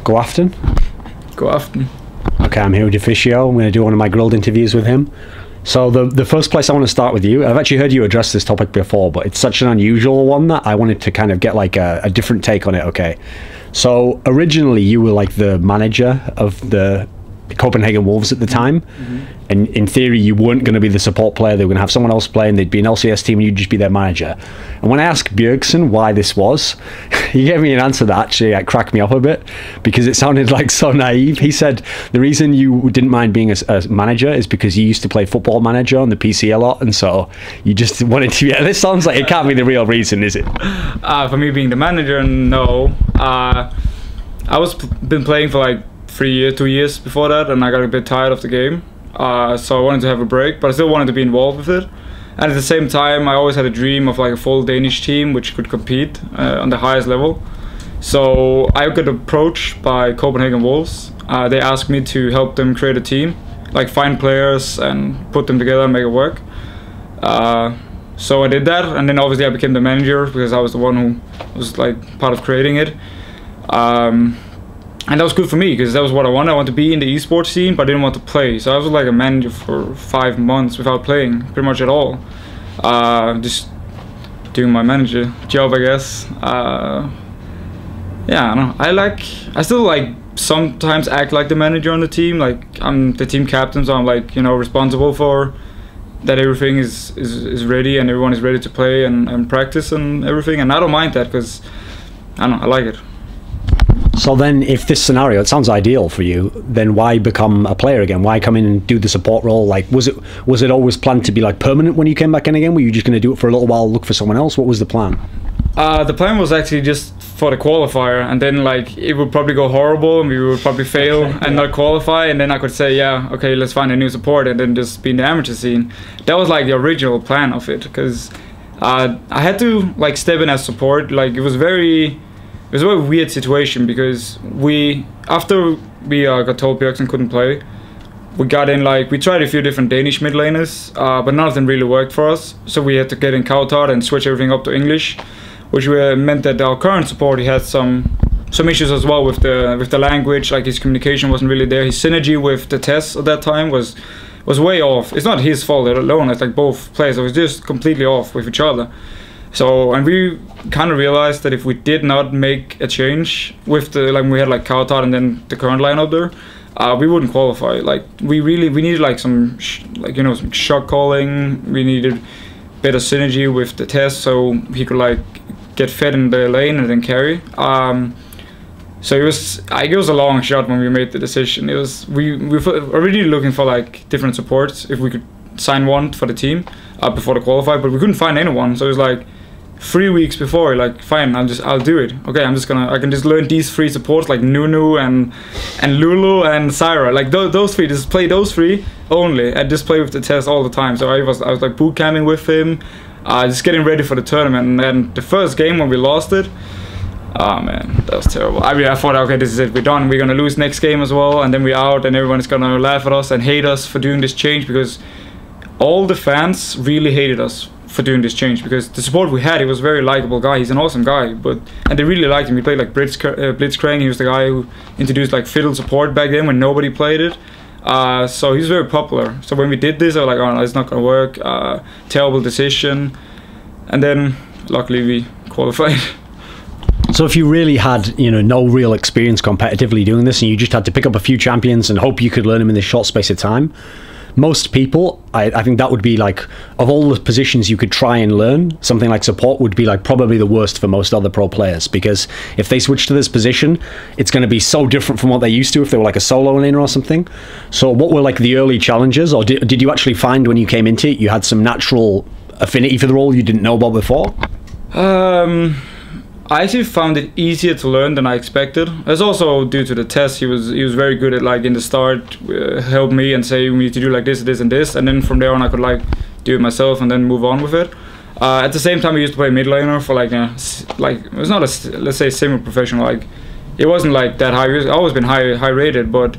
Go often? Go often. Okay, I'm here with Deficio. I'm going to do one of my grilled interviews with him. So the first place I want to start with you, I've actually heard you address this topic before, but it's such an unusual one that I wanted to kind of get like a different take on it, okay? So originally you were like the manager of the Copenhagen Wolves at the time, and in theory you weren't going to be the support player. They were going to have someone else play and they'd be an LCS team and you'd just be their manager. And when I asked Bjergsen why this was, he gave me an answer that actually cracked me up a bit, because it sounded like so naive. He said the reason you didn't mind being a manager is because you used to play Football Manager on the PC a lot, and so you just wanted to be... This sounds like it can't be the real reason, is it? For me being the manager, no. I been playing for like 2 years before that, and I got a bit tired of the game, so I wanted to have a break, but I still wanted to be involved with it. And at the same time, I always had a dream of like a full Danish team which could compete on the highest level. So I got approached by Copenhagen Wolves. They asked me to help them create a team, like find players and put them together and make it work. So I did that, and then obviously I became the manager because I was the one who was like part of creating it. And that was good for me because that was what I wanted. I wanted to be in the esports scene, but I didn't want to play. So I was like a manager for 5 months without playing pretty much at all. Just doing my manager job, I guess. Yeah, I don't know. I still like sometimes act like the manager on the team. Like I'm the team captain, so I'm like, you know, responsible for that everything is ready and everyone is ready to play and practice and everything. And I don't mind that because I don't know, I like it. So then, if this scenario, it sounds ideal for you, then why become a player again? Why come in and do the support role? Like, was it always planned to be like permanent when you came back in again? Were you just going to do it for a little while, look for someone else? What was the plan? The plan was actually just for the qualifier, and then like it would probably go horrible and we would probably fail and not qualify, and then I could say, yeah, okay, let's find a new support and then just be in the amateur scene. That was like the original plan of it, because I had to like step in as support. Like it was a very weird situation, because after we got told Bjergsen couldn't play, we got in, like, we tried a few different Danish mid laners, but none of them really worked for us. So we had to get in Kautar and switch everything up to English, which meant that our current support, he had some issues as well with the language. Like his communication wasn't really there. His synergy with TheTess at that time was way off. It's not his fault alone. It's like both players. It was just completely off with each other. So, and we kind of realized that if we did not make a change with when we had like Kautar and then the current lineup there, we wouldn't qualify. Like we needed like some some shot calling. We needed better synergy with TheTess so he could like get fed in the lane and then carry. So it was a long shot when we made the decision. It was we were already looking for like different supports if we could sign one for the team before the qualifier, but we couldn't find anyone. So it was like 3 weeks before, like, fine, I'll do it. Okay, I can just learn these 3 supports, like Nunu and Lulu and Syra, like those 3. Just play those 3 only, and just play with TheTess all the time. So I was like boot camping with him, just getting ready for the tournament. And then the first game when we lost it, oh man, that was terrible. I mean, I thought, okay, this is it, we're done. We're gonna lose next game as well, and then we're out, and everyone is gonna laugh at us and hate us for doing this change, because all the fans really hated us for doing this change, because the support we had, he was a very likable guy. He's an awesome guy, and they really liked him. He played like Blitzcrank. He was the guy who introduced like fiddle support back then when nobody played it. So he's very popular. So when we did this, I was like, oh no, it's not gonna work. Terrible decision. And then luckily we qualified. So if you really had, no real experience competitively doing this, and you just had to pick up a few champions and hope you could learn them in this short space of time, most people, I think that would be like, of all the positions you could try and learn, something like support would be like probably the worst for most other pro players, because if they switch to this position, it's going to be so different from what they used to if they were like a solo laner or something. So what were like the early challenges, or did you actually find when you came into it you had some natural affinity for the role you didn't know about before? I actually found it easier to learn than I expected. It's also due to TheTess. He was very good at, like, in the start, help me and say we need to do like this, this, and this, and then from there on I could like do it myself and then move on with it. At the same time, I used to play mid laner for like it was not a, let's say, semi-professional. Like it wasn't like that high. I've always been high rated, but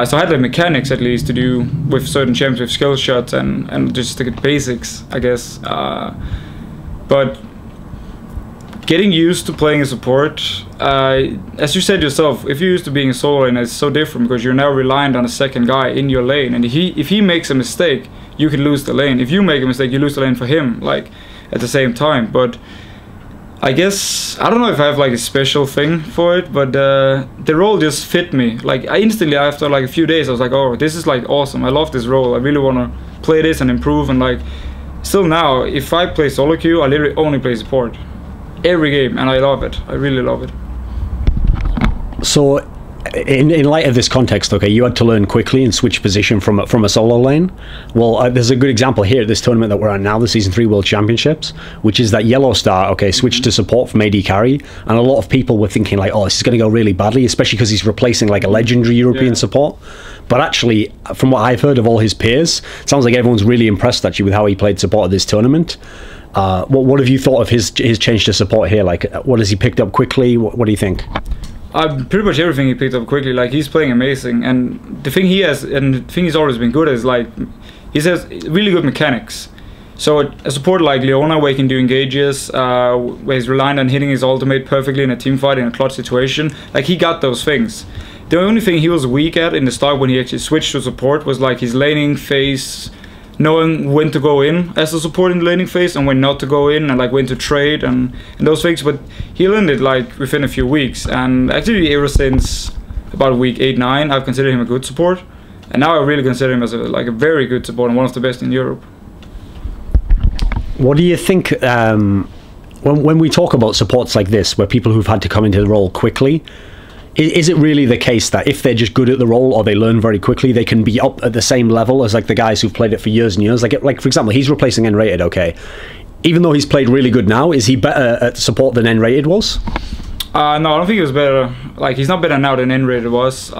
so I had the mechanics at least to do with certain champs with skill shots and just the basics, I guess. But getting used to playing a support, as you said yourself, if you're used to being a solo lane, it's so different because you're now reliant on a second guy in your lane, and if he makes a mistake, you can lose the lane. If you make a mistake, you lose the lane for him, like at the same time. But I guess I don't know if I have like a special thing for it, but the role just fit me. Like I instantly, after like a few days, I was like, oh, this is like awesome. I love this role. I really want to play this and improve. And like still now, if I play solo queue, I literally only play support every game, and I love it. I really love it. So in light of this context, okay, you had to learn quickly and switch position from a solo lane. Well, there's a good example here at this tournament that we're at now, the Season 3 World Championships, which is that YellowStar, okay, switched to support from AD carry, and a lot of people were thinking like, oh, this is going to go really badly, especially because he's replacing like a legendary European support. But actually, from what I've heard of all his peers, it sounds like everyone's really impressed actually with how he played support at this tournament. What have you thought of his change to support here? Like, what has he picked up quickly? What do you think? Pretty much everything he picked up quickly. Like he's playing amazing, and the thing he has, and the thing he's always been good at, is like he has really good mechanics. So a support like Leona, where he can do engages, where he's reliant on hitting his ultimate perfectly in a team fight in a clutch situation, like he got those things. The only thing he was weak at in the start when he actually switched to support was like his laning phase, knowing when to go in as a support in the laning phase and when not to go in, and like when to trade and those things. But he learned it like within a few weeks, and actually ever since about week 8-9 I've considered him a good support, and now I really consider him as a very good support and one of the best in Europe. What do you think when we talk about supports like this, where people who've had to come into the role quickly, is it really the case that if they're just good at the role or they learn very quickly, they can be up at the same level as like the guys who've played it for years and years? Like for example, he's replacing nRated, okay. Even though he's played really good now, is he better at support than nRated was? No, I don't think he was better. Like he's not better now than nRated was.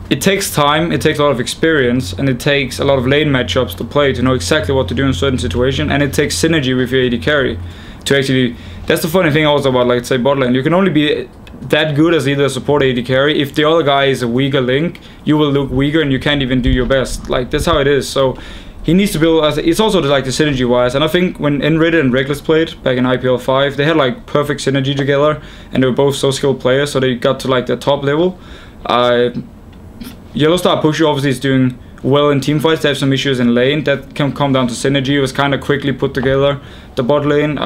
It takes time, it takes a lot of experience, and it takes a lot of lane matchups to play to know exactly what to do in a certain situation, and it takes synergy with your AD carry to actually. That's the funny thing also about, like, say, botlane. You can only be that good as either a support AD carry. If the other guy is a weaker link, you will look weaker and you can't even do your best. Like, that's how it is. So he needs to build. It's also like the synergy wise. And I think when nRated and Reckless played back in IPL 5, they had like perfect synergy together, and they were both so skilled players. So they got to like the top level. YellowStar Pusher obviously is doing well in team fights. They have some issues in lane that can come down to synergy. It was kind of quickly put together, the bot lane.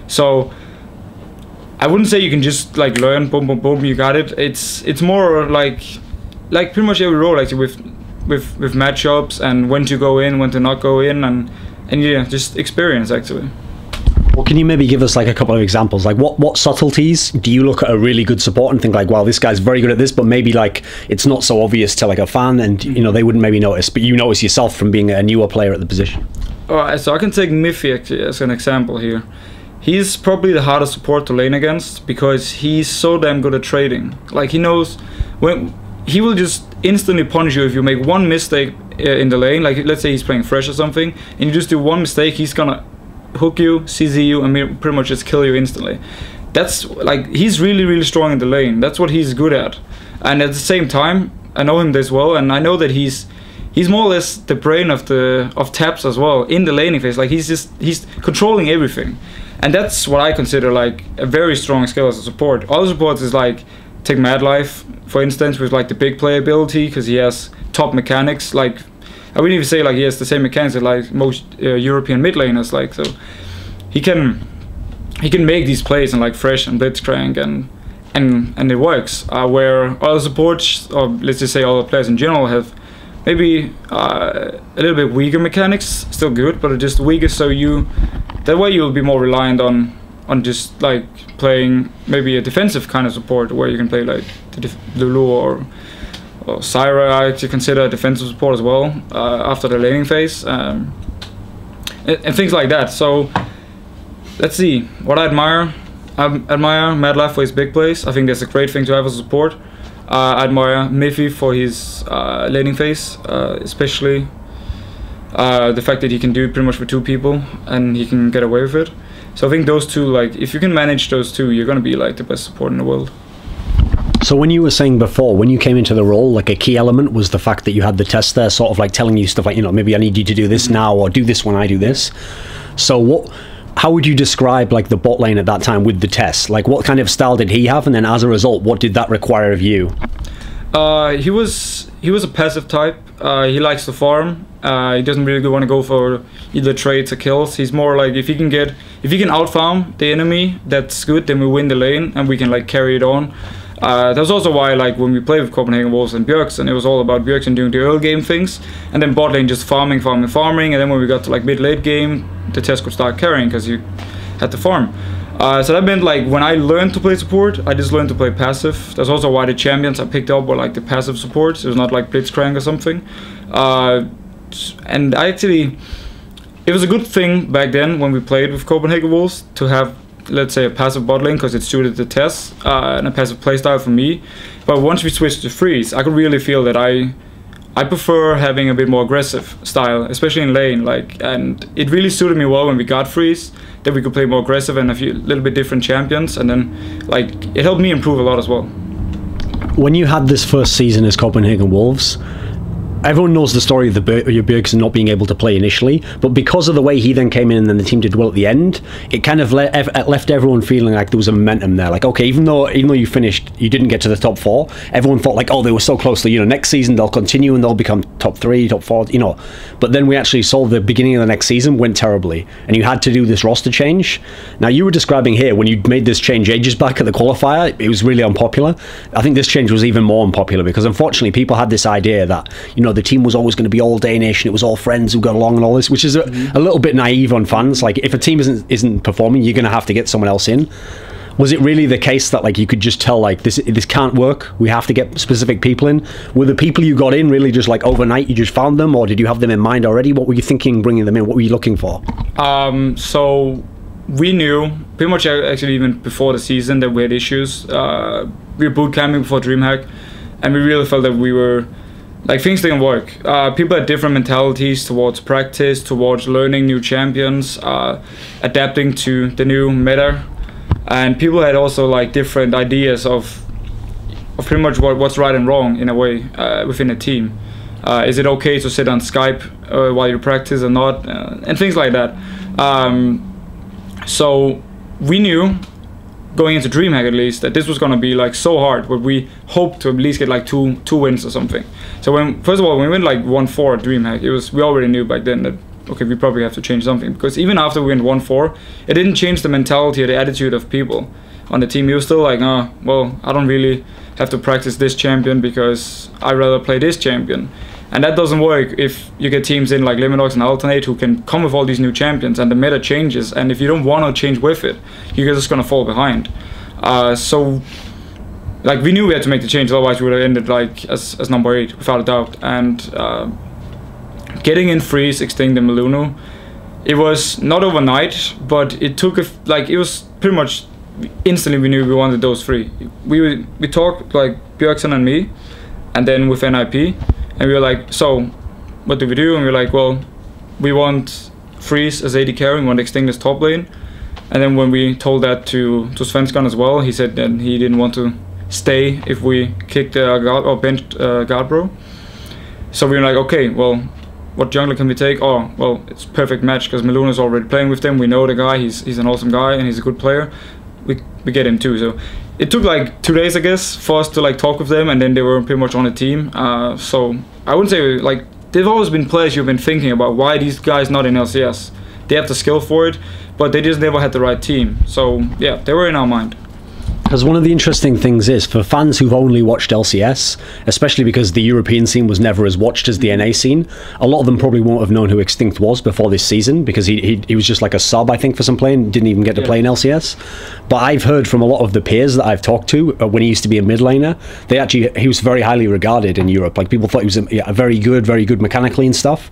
So I wouldn't say you can just like learn boom boom boom, you got it. It's more like pretty much every role actually with matchups and when to go in, when to not go in, and yeah, just experience actually. Well, can you maybe give us like a couple of examples? Like what subtleties do you look at a really good support and think like, wow, this guy's very good at this, but maybe like it's not so obvious to like a fan, and you know they wouldn't maybe notice, but you notice yourself from being a newer player at the position? Alright, so I can take Miffy actually as an example here. He's probably the hardest support to lane against because he's so damn good at trading. Like he knows when he will just instantly punish you if you make one mistake in the lane. Like let's say he's playing fresh or something, and you just do one mistake, he's gonna hook you, CZ you, and pretty much just kill you instantly. That's like he's really strong in the lane. That's what he's good at. And at the same time, I know him this well, and I know that he's more or less the brain of taps as well in the laning phase. Like he's controlling everything. And that's what I consider like a very strong skill as a support. Other supports is like, take MadLife, for instance, with like the big playability, because he has top mechanics. Like, I wouldn't even say like he has the same mechanics as like most European mid laners. Like, so he can make these plays and like fresh and blitzcrank and it works. Where other supports, or let's just say other players in general, have maybe a little bit weaker mechanics, still good, but just weaker. So that way you'll be more reliant on just like playing maybe a defensive kind of support, where you can play like Lulu or Syra. I actually consider a defensive support as well after the laning phase, and things like that. So let's see what I admire. I admire MadLife for his big plays. I think that's a great thing to have as a support. I admire Miffy for his laning phase, especially the fact that he can do it pretty much for two people and he can get away with it. So I think those two, like, if you can manage those two, you're gonna be like the best support in the world. So when you were saying before, when you came into the role, like a key element was the fact that you had TheTess there, sort of like telling you stuff like, you know, maybe I need you to do this now, or do this when I do this. So how would you describe like the bot lane at that time with TheTess? Like, what kind of style did he have, and then as a result, what did that require of you? He was a passive type. He likes to farm. He doesn't really want to go for either trades or kills. He's more like if he can out farm the enemy, that's good. Then we win the lane and we can like carry it on. That's also why like when we played with Copenhagen Wolves and Bjergsen, it was all about Bjergsen doing the early game things, and then bot lane just farming, and then when we got to like mid-late game, TheTess could start carrying because you had to farm. So that meant like when I learned to play support, I just learned to play passive. That's also why the champions I picked up were like the passive supports. It was not like Blitzcrank or something. And it was a good thing back then when we played with Copenhagen Wolves to have, let's say, a passive bot lane because it suited TheTess and a passive playstyle for me. But once we switched to freeze, I could really feel that I prefer having a bit more aggressive style, especially in lane. And it really suited me well when we got freeze, that we could play more aggressive and a little bit different champions, and then it helped me improve a lot as well. When you had this first season as Copenhagen Wolves, everyone knows the story of your Bjergsen not being able to play initially, but because of the way he then came in and then the team did well at the end, it kind of left everyone feeling like there was a momentum there. Like, okay, even though you finished, you didn't get to the top 4, everyone thought like, oh, they were so close to, next season they'll continue and they'll become top 3, top 4, But then we actually saw the beginning of the next season went terribly, and you had to do this roster change. Now, you were describing here when you made this change ages back at the qualifier, it was really unpopular. I think this change was even more unpopular because unfortunately people had this idea that, the team was always going to be all Danish and it was all friends who got along and all this, which is a little bit naive on fans. Like, if a team isn't performing, you're going to have to get someone else in. Was it really the case that like you could just tell like this can't work, we have to get specific people in? Were the people you got in really just like overnight you just found them, or did you have them in mind already? What were you thinking bringing them in? What were you looking for? So we knew pretty much actually even before the season that we had issues. We were boot camping before DreamHack, and we really felt that we were things didn't work. People had different mentalities towards practice, towards learning new champions, adapting to the new meta, and people had also different ideas of pretty much what's right and wrong in a way within a team. Is it okay to sit on Skype while you practice or not, and things like that. So we knew, going into DreamHack at least, that this was gonna be so hard, but we hoped to at least get two wins or something. So first of all, when we went 1-4 at DreamHack, we already knew back then that okay, we probably have to change something, because even after we went 1-4, it didn't change the mentality or the attitude of people on the team. He was still well, I don't really have to practice this champion because I'd rather play this champion. And that doesn't work if you get teams in like Lemondogs and Alternate who can come with all these new champions and the meta changes, and if you don't want to change with it, you're just gonna fall behind. So we knew we had to make the change, otherwise we would have ended as number 8 without a doubt. And getting in Freeze, extinkt, and Meluno, it was not overnight, but it took it was pretty much instantly we knew we wanted those 3. We talked Bjergsen and me, and then with NIP. And we were like, so what do we do? And we were like, well, we want Freeze as AD carry, we want extinkt as top lane. And then when we told that to Svenskan as well, he said that he didn't want to stay if we kicked guard or benched Guardbro. So we were like, okay, well, what jungler can we take? Oh, well, it's perfect match because Meluno's already playing with them. We know the guy, he's an awesome guy and he's a good player. We get him too. So it took 2 days, I guess, for us to talk with them, and then they were pretty much on the team. So I wouldn't say they've always been players you've been thinking about, why these guys not in LCS. They have the skill for it, but they just never had the right team. So yeah, they were in our mind. Because one of the interesting things is, for fans who've only watched LCS, especially because the European scene was never as watched as the NA scene, a lot of them probably won't have known who extinkt was before this season, because he was just like a sub, I think, for some play, and didn't even get to play in LCS. But I've heard from a lot of the peers that I've talked to, when he used to be a mid laner, he was very highly regarded in Europe. People thought he was a very good mechanically and stuff.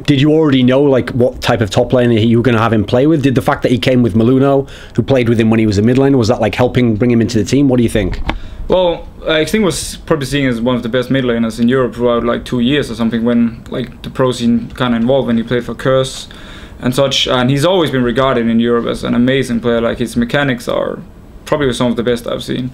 Did you already know what type of top laner you were going to have him play with? Did the fact that he came with Meluno, who played with him when he was a mid laner, was that helping bring him into the team? What do you think? Well, extinkt was probably seen as one of the best mid laners in Europe throughout 2 years or something, when the pro scene kind of involved, when he played for Curse and such. And he's always been regarded in Europe as an amazing player. His mechanics are probably some of the best I've seen,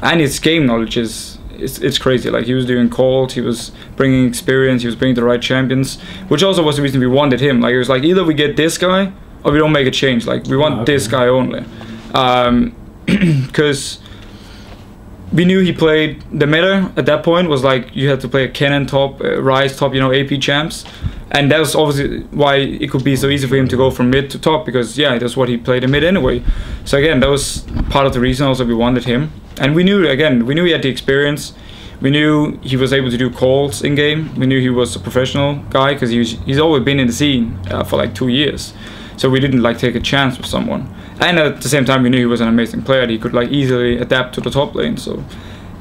and his game knowledge is it's crazy. He was doing calls, he was bringing experience, he was bringing the right champions, which also was the reason we wanted him. It was either we get this guy or we don't make a change. Like we want this guy only, because we knew he played the meta at that point was like you had to play a Kev1n top, Ryze top, you know, AP champs, and that was obviously why it could be so easy for him to go from mid to top, because yeah, that's what he played in mid anyway. So again, that was part of the reason also we wanted him, and we knew he had the experience. We knew he was able to do calls in game. We knew he was a professional guy because he's always been in the scene for like 2 years. So we didn't like take a chance with someone. And at the same time, we knew he was an amazing player. He could like easily adapt to the top lane. So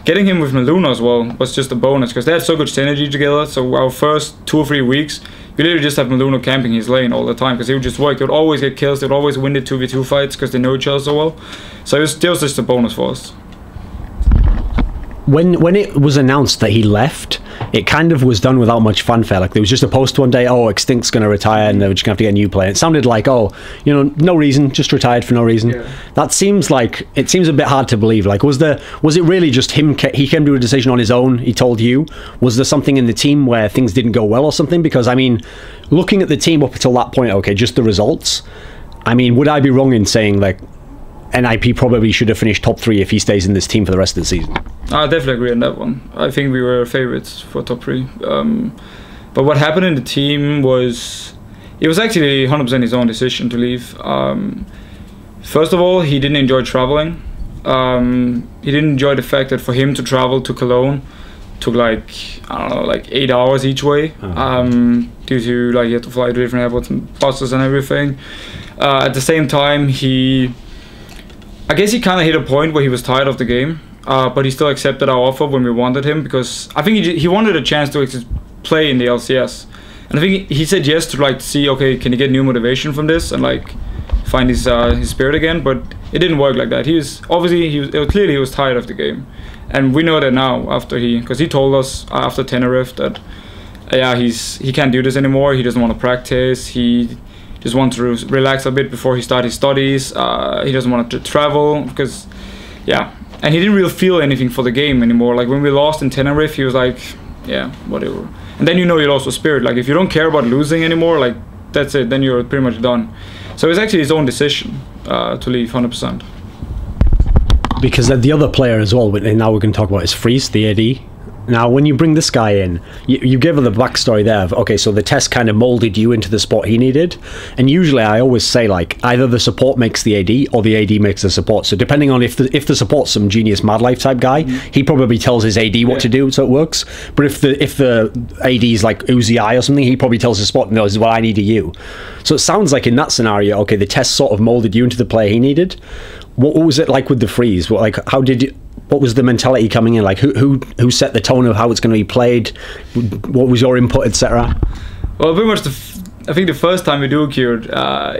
getting him with Meluna as well was just a bonus because they had so good synergy together. So our first 2 or 3 weeks, we literally just have Meluna camping his lane all the time because he would just work. They would always get kills. They would always win the 2v2 fights because they know each other so well. So it was still just a bonus for us. When it was announced that he left, it kind of was done without much fanfare. Like there was just a post one day, oh, Extinkt's going to retire and they're just going to have to get a new player. It sounded like, oh, you know, no reason, just retired for no reason. Yeah. That seems like, it seems a bit hard to believe. Like was it really just him, he came to a decision on his own, he told you? Was there something in the team where things didn't go well or something? Because I mean, looking at the team up until that point, okay, just the results, I mean, would I be wrong in saying like, NIP probably should have finished top 3 if he stays in this team for the rest of the season? I definitely agree on that one. I think we were favorites for top 3. But what happened in the team was, it was actually 100% his own decision to leave. First of all, he didn't enjoy traveling. He didn't enjoy the fact that for him to travel to Cologne took like, I don't know, like 8 hours each way. Due to like he had to fly to different airports and buses and everything. At the same time, I guess he kind of hit a point where he was tired of the game, but he still accepted our offer when we wanted him because I think he wanted a chance to play in the LCS, and I think he said yes to like see, okay, can he get new motivation from this and like find his spirit again. But it didn't work like that. He was clearly he was tired of the game, and we know that now after because he told us after Tenerife that yeah, he can't do this anymore. He doesn't want to practice. He just wants to relax a bit before he starts his studies. He doesn't want to travel because, yeah. And he didn't really feel anything for the game anymore. Like when we lost in Tenerife, he was like, yeah, whatever. And then you know you lost the spirit. Like if you don't care about losing anymore, like that's it. Then you're pretty much done. So it's actually his own decision to leave 100%. Because the other player as well, and now we're going to talk about is Freeze, the AD. Now, when you bring this guy in, you give her the backstory there of, okay, so TheTess kind of molded you into the spot he needed. And usually I always say, like, either the support makes the AD or the AD makes the support. So depending on if the support's some genius MadLife type guy, he probably tells his AD what to do so it works. But if the AD is like Uzi or something, he probably tells his support, no, this is what I need of you. So it sounds like in that scenario, okay, TheTess sort of molded you into the player he needed. What was it like with the Freeze? What was the mentality coming in? Like who set the tone of how it's going to be played? What was your input, etc.? Well, pretty much I think the first time we duo-queued,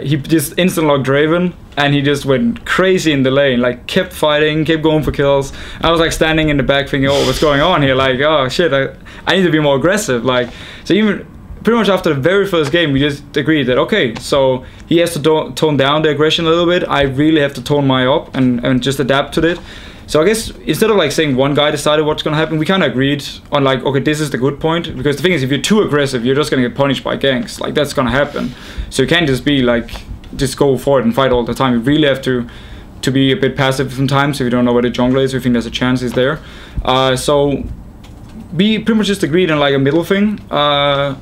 he just instant locked Draven and he just went crazy in the lane, like kept fighting, kept going for kills. I was like standing in the back thinking, oh, what's going on here? Like, oh shit, I need to be more aggressive. Like, so even pretty much after the very first game, we just agreed that, okay, so he has to tone down the aggression a little bit. I really have to tone my up and just adapt to it. So I guess instead of like saying one guy decided what's going to happen, we kind of agreed on like, okay, this is the good point. Because the thing is, if you're too aggressive, you're just going to get punished by ganks. Like that's going to happen. So you can't just be like, just go for it and fight all the time. You really have to be a bit passive sometimes. If you don't know where the jungle is, we think there's a chance he's there. So we pretty much just agreed on like a middle thing. And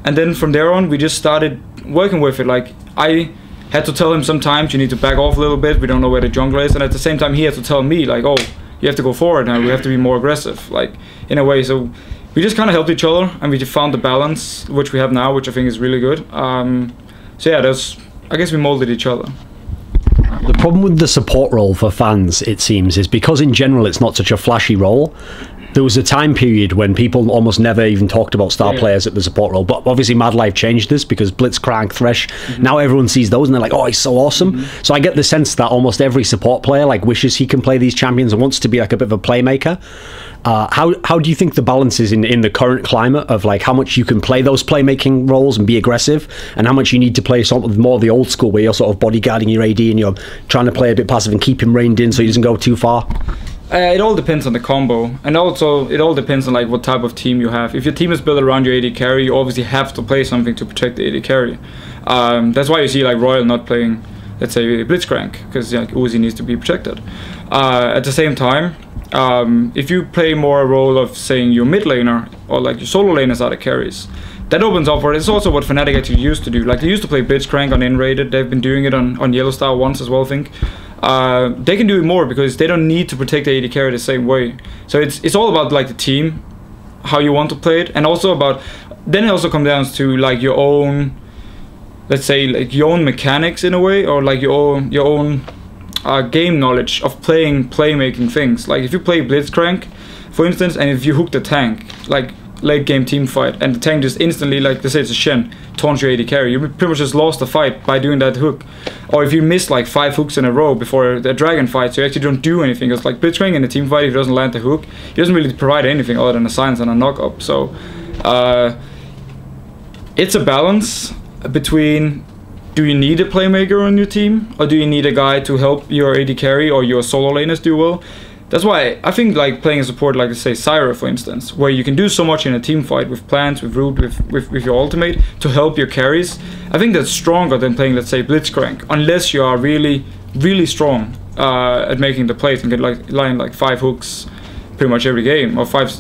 then from there on, we just started working with it. Like I had to tell him sometimes you need to back off a little bit, we don't know where the jungle is, and at the same time he had to tell me like, oh, you have to go forward now, we have to be more aggressive, like in a way. So we just kind of helped each other and we just found the balance which we have now, which I think is really good. So yeah, I guess we molded each other. The problem with the support role for fans, it seems, is because in general it's not such a flashy role. There was a time period when people almost never even talked about star players at the support role. But obviously MadLife changed this because Blitzcrank, Thresh, now everyone sees those and they're like, oh, he's so awesome. So I get the sense that almost every support player like wishes he can play these champions and wants to be like a bit of a playmaker. How do you think the balance is in the current climate of like how much you can play those playmaking roles and be aggressive, and how much you need to play sort of more of the old school where you're sort of bodyguarding your AD and you're trying to play a bit passive and keep him reined in so he doesn't go too far? It all depends on the combo, and also it all depends on like what type of team you have. If your team is built around your AD carry, you obviously have to play something to protect the AD carry. That's why you see like Royal not playing, let's say, Blitzcrank, because like Uzi needs to be protected. At the same time, if you play more a role of saying your mid laner or like your solo laners are the carries, that opens up for it. It's also what Fnatic actually used to do. Like they used to play Blitzcrank on nRated. They've been doing it on YellowStar once as well, I think. They can do it more because they don't need to protect the AD carry the same way. So it's all about like the team, how you want to play it, and also about, then it also comes down to like your own, let's say like your own mechanics in a way, or like your own game knowledge of playmaking things. Like if you play Blitzcrank, for instance, and if you hook the tank, like late game team fight, and the tank just instantly, like let's say it's a Shen, taunts your AD carry, you pretty much just lost the fight by doing that hook. Or if you miss like 5 hooks in a row before the dragon fight, so you actually don't do anything. Because like Blitzcrank in a team fight, if he doesn't land the hook, he doesn't really provide anything other than a silence and a knock up. So it's a balance between, do you need a playmaker on your team, or do you need a guy to help your AD carry or your solo laners do well? That's why I think like playing a support like, let's say, Syra, for instance, where you can do so much in a team fight with plants, with root, with your ultimate to help your carries. I think that's stronger than playing, let's say, Blitzcrank, unless you are really, really strong at making the plays and get like line like 5 hooks pretty much every game, or five.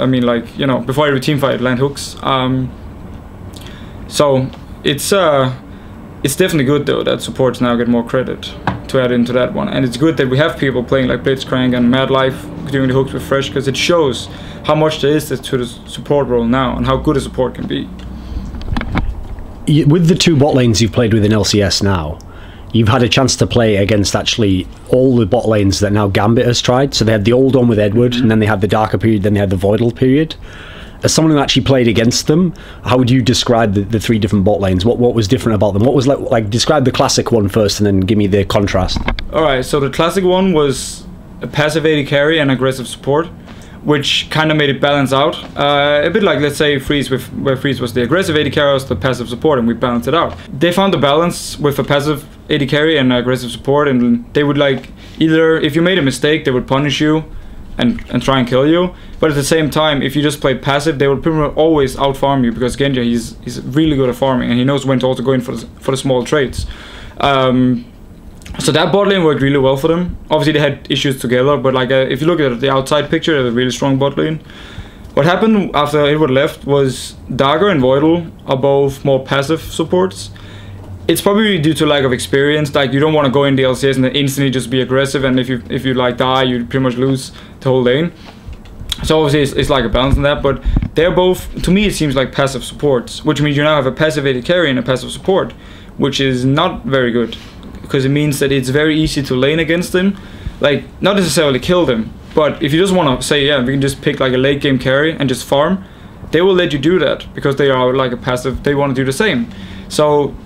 I mean, like, you know, before every team fight, land hooks. So it's definitely good though that supports now get more credit to add into that one, and it's good that we have people playing like Blitzcrank and MadLife doing the hooks with Fresh, because it shows how much there is to the support role now and how good a support can be. With the 2 bot lanes you've played with in LCS now, you've had a chance to play against actually all the bot lanes that now Gambit has tried. So they had the old one with Edward, and then they had the darker period, then they had the Voidal period. As someone who actually played against them, how would you describe the 3 different bot lanes? What was different about them? What was like describe the classic one first, and then give me the contrast. Alright, so the classic one was a passive AD carry and aggressive support, which kind of made it balance out. A bit like, let's say, Freeze, where Freeze was the aggressive AD carry, was the passive support, and we balanced it out. They found the balance with a passive AD carry and aggressive support, and they would like, either if you made a mistake, they would punish you and try and kill you, but at the same time, if you just played passive, they would pretty much always out farm you, because Genja, he's really good at farming, and he knows when to also go in for the small trades. So that bot lane worked really well for them. Obviously they had issues together, but like if you look at the outside picture, they have a really strong bot lane. What happened after Edward left was Dagger and Voidal are both more passive supports. It's probably due to lack of experience. Like, you don't want to go in the LCS and then instantly just be aggressive, and if you like die, you pretty much lose the whole lane. So obviously it's like a balance in that, but they're both, to me it seems like passive supports, which means you now have a passive AD carry and a passive support, which is not very good, because it means that it's very easy to lane against them. Like, not necessarily kill them, but if you just want to say, yeah, we can just pick like a late game carry and just farm, they will let you do that, because they are like a passive, they want to do the same. So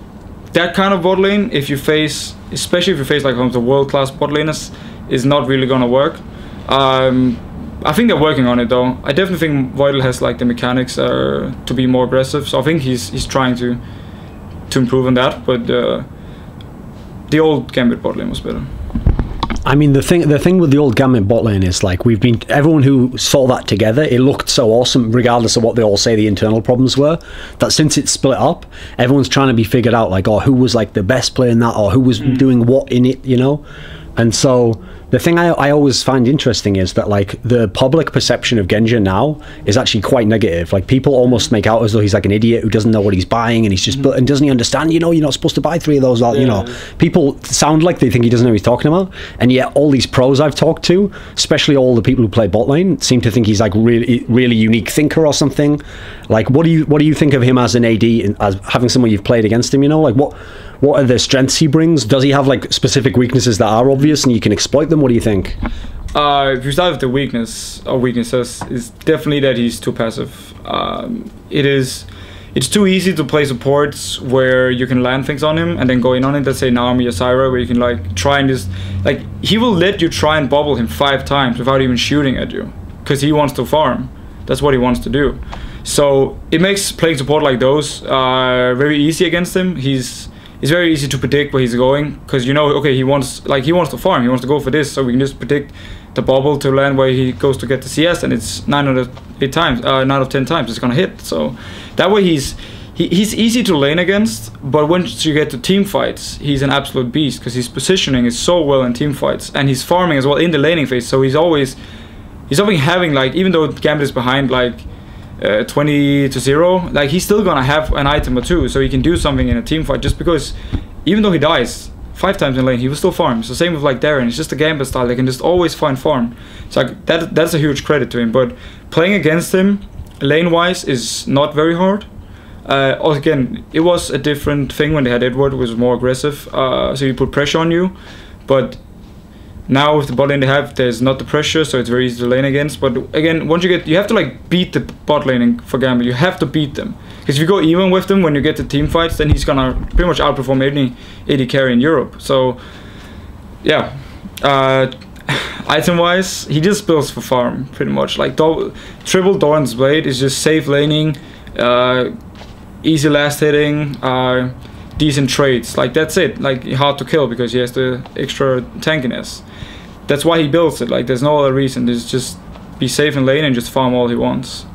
that kind of bot lane, if you face, especially if you face like the world-class bot laners, is not really gonna work. I think they're working on it though. I definitely think Voidal has like the mechanics to be more aggressive, so I think he's trying to improve on that. But the old Gambit bot lane was better. I mean, the thing with the old Gambit bot lane is, like, everyone who saw that together, it looked so awesome, regardless of what they all say the internal problems were, that since it's split up, everyone's trying to be figured out, like, oh, who was like the best player in that, or who was doing what in it, you know? And so the thing I always find interesting is that, like, the public perception of Genja now is actually quite negative. Like, people almost make out as though he's like an idiot who doesn't know what he's buying, and he's just and doesn't he understand, you know, you're not supposed to buy 3 of those, you know. People sound like they think he doesn't know what he's talking about, and yet all these pros I've talked to, especially all the people who play bot lane, seem to think he's like really unique thinker or something. Like, what do you think of him as an AD, as having someone you've played against him, you know? Like, what are the strengths he brings? Does he have like specific weaknesses that are obvious and you can exploit them? What do you think? If you start with the weaknesses, is definitely that he's too passive. It's too easy to play supports where you can land things on him and then go in on it. Let's say Naomi or Syra, where you can like try and just like, he will let you try and bubble him 5 times without even shooting at you, because he wants to farm. That's what he wants to do. So it makes playing support like those very easy against him. It's very easy to predict where he's going, because you know, okay, he wants to farm, he wants to go for this, so we can just predict the bubble to land where he goes to get the CS, and it's 9 out of 10 times it's gonna hit. So that way he's easy to lane against, but once you get to team fights, he's an absolute beast because his positioning is so well in team fights, and he's farming as well in the laning phase. So he's always having, like, even though Gambit is behind like 20-0, like he's still gonna have an item or two, so he can do something in a team fight. Just because even though he dies 5 times in lane, he will still farm. So same with like Doran, it's just a Gambit style, they can just always find farm. So like, that's a huge credit to him. But playing against him lane wise is not very hard. Again, it was a different thing when they had Edward, it was more aggressive, so he put pressure on you. But now with the bot lane they have, there's not the pressure, so it's very easy to lane against. But again, once you have to like beat the bot laning for Gambit. You have to beat them, because if you go even with them when you get to team fights, then he's gonna pretty much outperform any AD carry in Europe. So yeah, item wise, he just builds for farm pretty much. Like triple Doran's Blade is just safe laning, easy last hitting, decent trades. Like that's it. Like hard to kill because he has the extra tankiness. That's why he builds it. Like there's no other reason. There's just be safe in lane and just farm all he wants.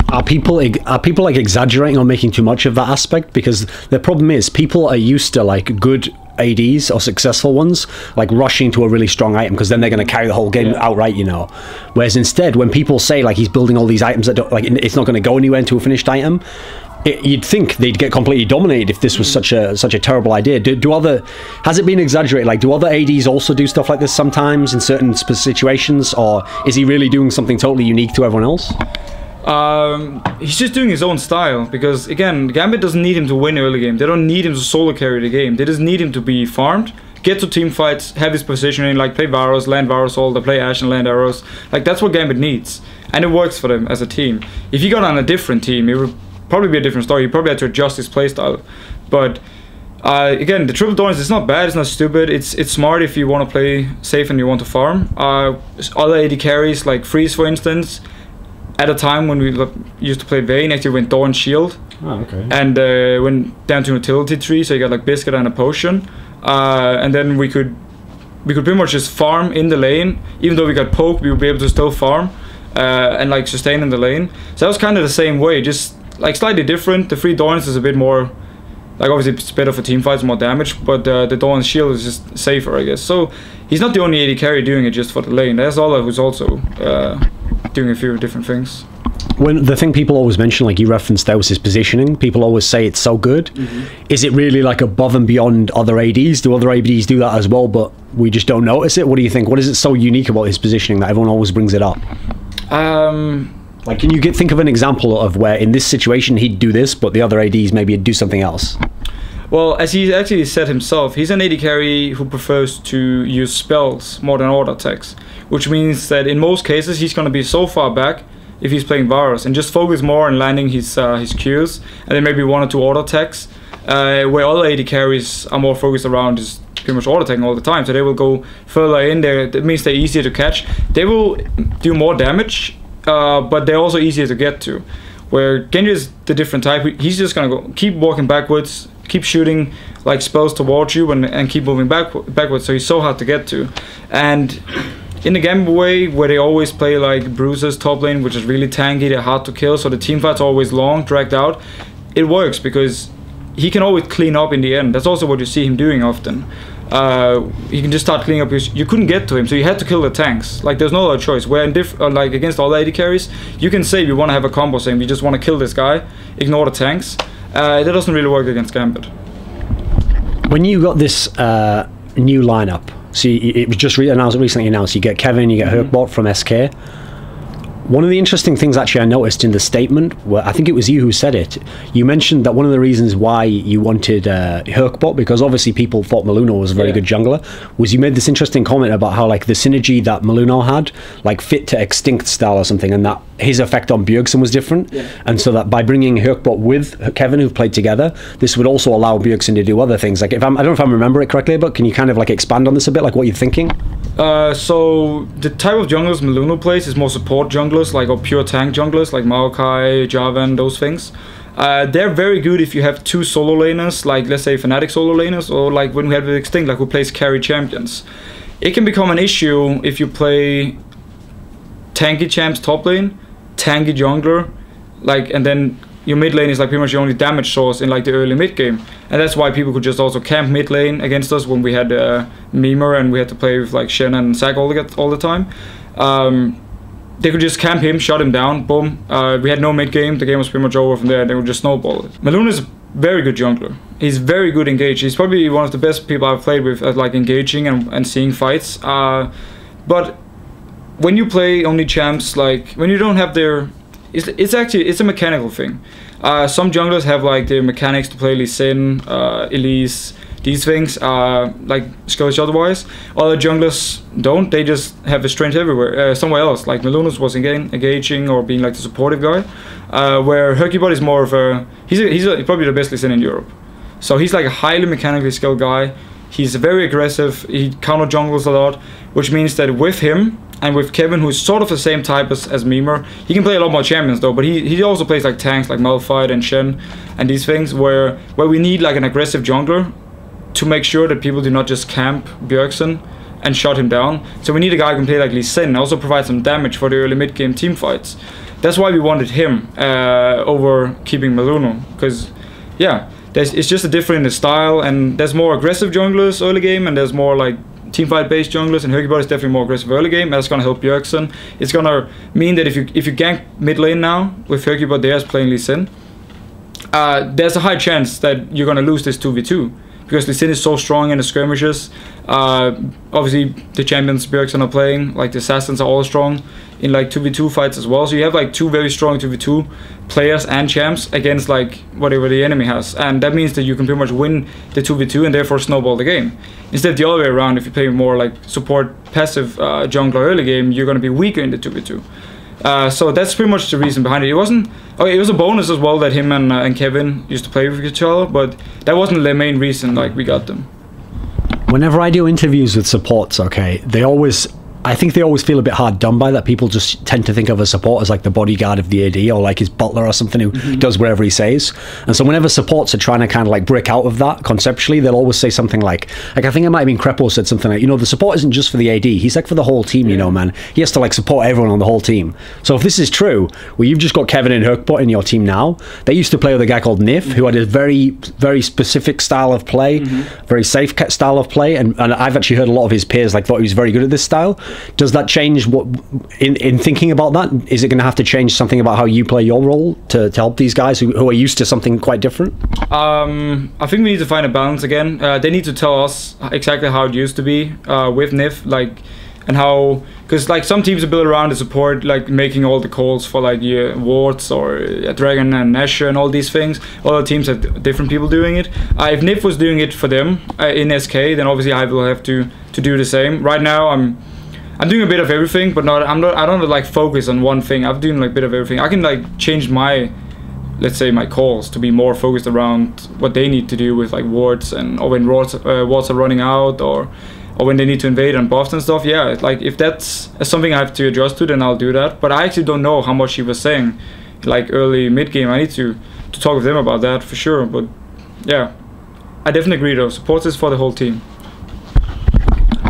Are people like exaggerating or making too much of that aspect? Because the problem is people are used to like good ADs or successful ones like rushing to a really strong item because then they're going to carry the whole game outright, you know. Whereas instead, when people say like he's building all these items that don't, like it's not going to go anywhere into a finished item, you'd think they'd get completely dominated if this was such a terrible idea. Has it been exaggerated? Like, do other ADs also do stuff like this sometimes in certain situations, or is he really doing something totally unique to everyone else? He's just doing his own style, because again, Gambit doesn't need him to win early game. They don't need him to solo carry the game. They just need him to be farmed, get to team fights, have his positioning, like play Varus, land Varus Holder, play Ashe and land arrows. Like that's what Gambit needs, and it works for them as a team. If he got on a different team, it would probably be a different story. You probably had to adjust his playstyle. But again, the triple Dorans, it's not bad, it's not stupid, it's smart if you want to play safe and you want to farm. Other AD carries like Freeze, for instance, at a time when we used to play Vayne, actually went Doran Shield. Oh, okay. And went down to utility tree, so you got like Biscuit and a potion. And then we could pretty much just farm in the lane. Even though we got poke, we would be able to still farm and like sustain in the lane. So that was kind of the same way, just like slightly different. The 3 Dorans is a bit more, like obviously it's better for team fights, more damage, but the Doran Shield is just safer, I guess. So he's not the only AD carry doing it just for the lane. There's Ola who's also doing a few different things. When the thing people always mention, like you referenced, that was his positioning. People always say it's so good. Mm-hmm. Is it really like above and beyond other ADs? Do other ADs do that as well, but we just don't notice it? What do you think? What is it so unique about his positioning that everyone always brings it up? Like, can you think of an example of where in this situation he'd do this, but the other ADs maybe do something else? Well, as he actually said himself, he's an AD carry who prefers to use spells more than auto attacks, which means that in most cases he's going to be so far back if he's playing Varus and just focus more on landing his Qs and then maybe 1 or 2 auto attacks, where other AD carries are more focused around just pretty much auto attacking all the time, so they will go further in there. That means they're easier to catch. They will do more damage, but they're also easier to get to. Where Genja is the different type. He's just gonna go keep walking backwards, keep shooting like spells towards you, and keep moving backwards. So he's so hard to get to. And in the Gambit way, where they always play like Bruiser's top lane, which is really tanky, they're hard to kill, so the team fight's always long, dragged out. It works because he can always clean up in the end. That's also what you see him doing often. He can just start cleaning up because you couldn't get to him, so you had to kill the tanks. Like there's no other choice. Where in like against all AD carries, you can say you want to have a combo saying you just want to kill this guy, ignore the tanks. That doesn't really work against Gambit. When you got this new lineup, see, it was just recently announced. You get Kev1n, you get HyrqBot from SK. One of the interesting things actually I noticed in the statement, where I think it was you who said it, you mentioned that one of the reasons why you wanted HyrqBot, because obviously people thought Maluno was a very good jungler, was you made this interesting comment about how like the synergy that Maluno had like fit to extinkt style or something, and that his effect on Bjergsen was different, and so that by bringing HyrqBot with Kev1n, who played together, this would also allow Bjergsen to do other things. Like I don't know if I remember it correctly, but can you kind of like expand on this a bit, like what you're thinking? So the type of junglers Maluno plays is more support junglers, like, or pure tank junglers like Maokai, Kev1n, those things. They're very good if you have 2 solo laners, like let's say fnatic solo laners, or like when we have extinkt, like who plays carry champions. it can become an issue if you play tanky champs top lane, tanky jungler, like, and then your mid lane is like pretty much your only damage source in like the early mid game, and that's why people could just also camp mid lane against us when we had Mimer and we had to play with like Shen and Zac all the time. They could just camp him, shut him down, boom. We had no mid game, the game was pretty much over from there, and they would just snowball it. Maluna is a very good jungler. He's very good engaged. He's probably one of the best people I've played with at like engaging and seeing fights. But when you play only champs, like when you don't have their, it's a mechanical thing. Some junglers have like their mechanics to play Lee Sin, Elise, these things, like skill shot wise. Other junglers don't, they just have the strength everywhere, somewhere else. Like Malunas was engaging or being like the supportive guy, where HyrqBot is more of a, he's probably the best Lee Sin in Europe. So he's like a highly mechanically skilled guy. He's very aggressive, he counter jungles a lot, which means that with him and with Kev1n, who's sort of the same type as Mimer, he can play a lot more champions though, but he also plays like tanks like MadLife and Shen and these things where we need like an aggressive jungler to make sure that people do not just camp Bjergsen and shut him down. So we need a guy who can play like Lee Sin and also provide some damage for the early mid game team fights. That's why we wanted him over keeping Maluna, because yeah, it's just a different in the style, and there's more aggressive junglers early game and there's more like teamfight based junglers, and HyrqBot is definitely more aggressive early game. That's gonna help Bjergsen. It's gonna mean that if you gank mid lane now with HyrqBot there as playing Lee Sin, there's a high chance that you're gonna lose this 2v2 because Lee Sin is so strong in the skirmishes. Obviously the champions Bjergsen are playing, like the assassins are all strong in like 2v2 fights as well. So you have like two very strong 2v2 players and champs against like whatever the enemy has, and that means that you can pretty much win the 2v2 and therefore snowball the game. Instead of the other way around, if you play more like support passive jungler early game, you're going to be weaker in the 2v2. So that's pretty much the reason behind it. It wasn't, okay, it was a bonus as well that him and Kev1n used to play with each other, but that wasn't the main reason like we got them. Whenever I do interviews with supports, okay, I think they always feel a bit hard done by that. People just tend to think of a support as like the bodyguard of the AD or like his butler or something who does whatever he says. And so whenever supports are trying to kind of like break out of that conceptually, they'll always say something like I think it might have been Crepo said something like, you know, the support isn't just for the AD, he's like for the whole team, you know, man. He has to like support everyone on the whole team. So if this is true, well, you've just got Kev1n and HyrqBot in your team now. They used to play with a guy called Nif, who had a very, very specific style of play, very safe style of play, and I've actually heard a lot of his peers like thought he was very good at this style. Does that change what in thinking about that? Is it going to have to change something about how you play your role to help these guys who are used to something quite different? I think we need to find a balance again. They need to tell us exactly how it used to be with Nif, like, and how, because like some teams are built around the support, like making all the calls for like wards or Dragon and Acer and all these things. Other teams have different people doing it. If Nif was doing it for them in SK, then obviously I will have to do the same. Right now I'm doing a bit of everything, but I don't like focus on one thing. I'm doing like a bit of everything. I can like change my, let's say, my calls to be more focused around what they need to do with like wards, and or when wards are running out, or when they need to invade and buffs and stuff. Yeah, like if that's something I have to adjust to, then I'll do that. But I actually don't know how much he was saying like early mid game. I need to talk with them about that for sure. But yeah, I definitely agree though. Support is for the whole team.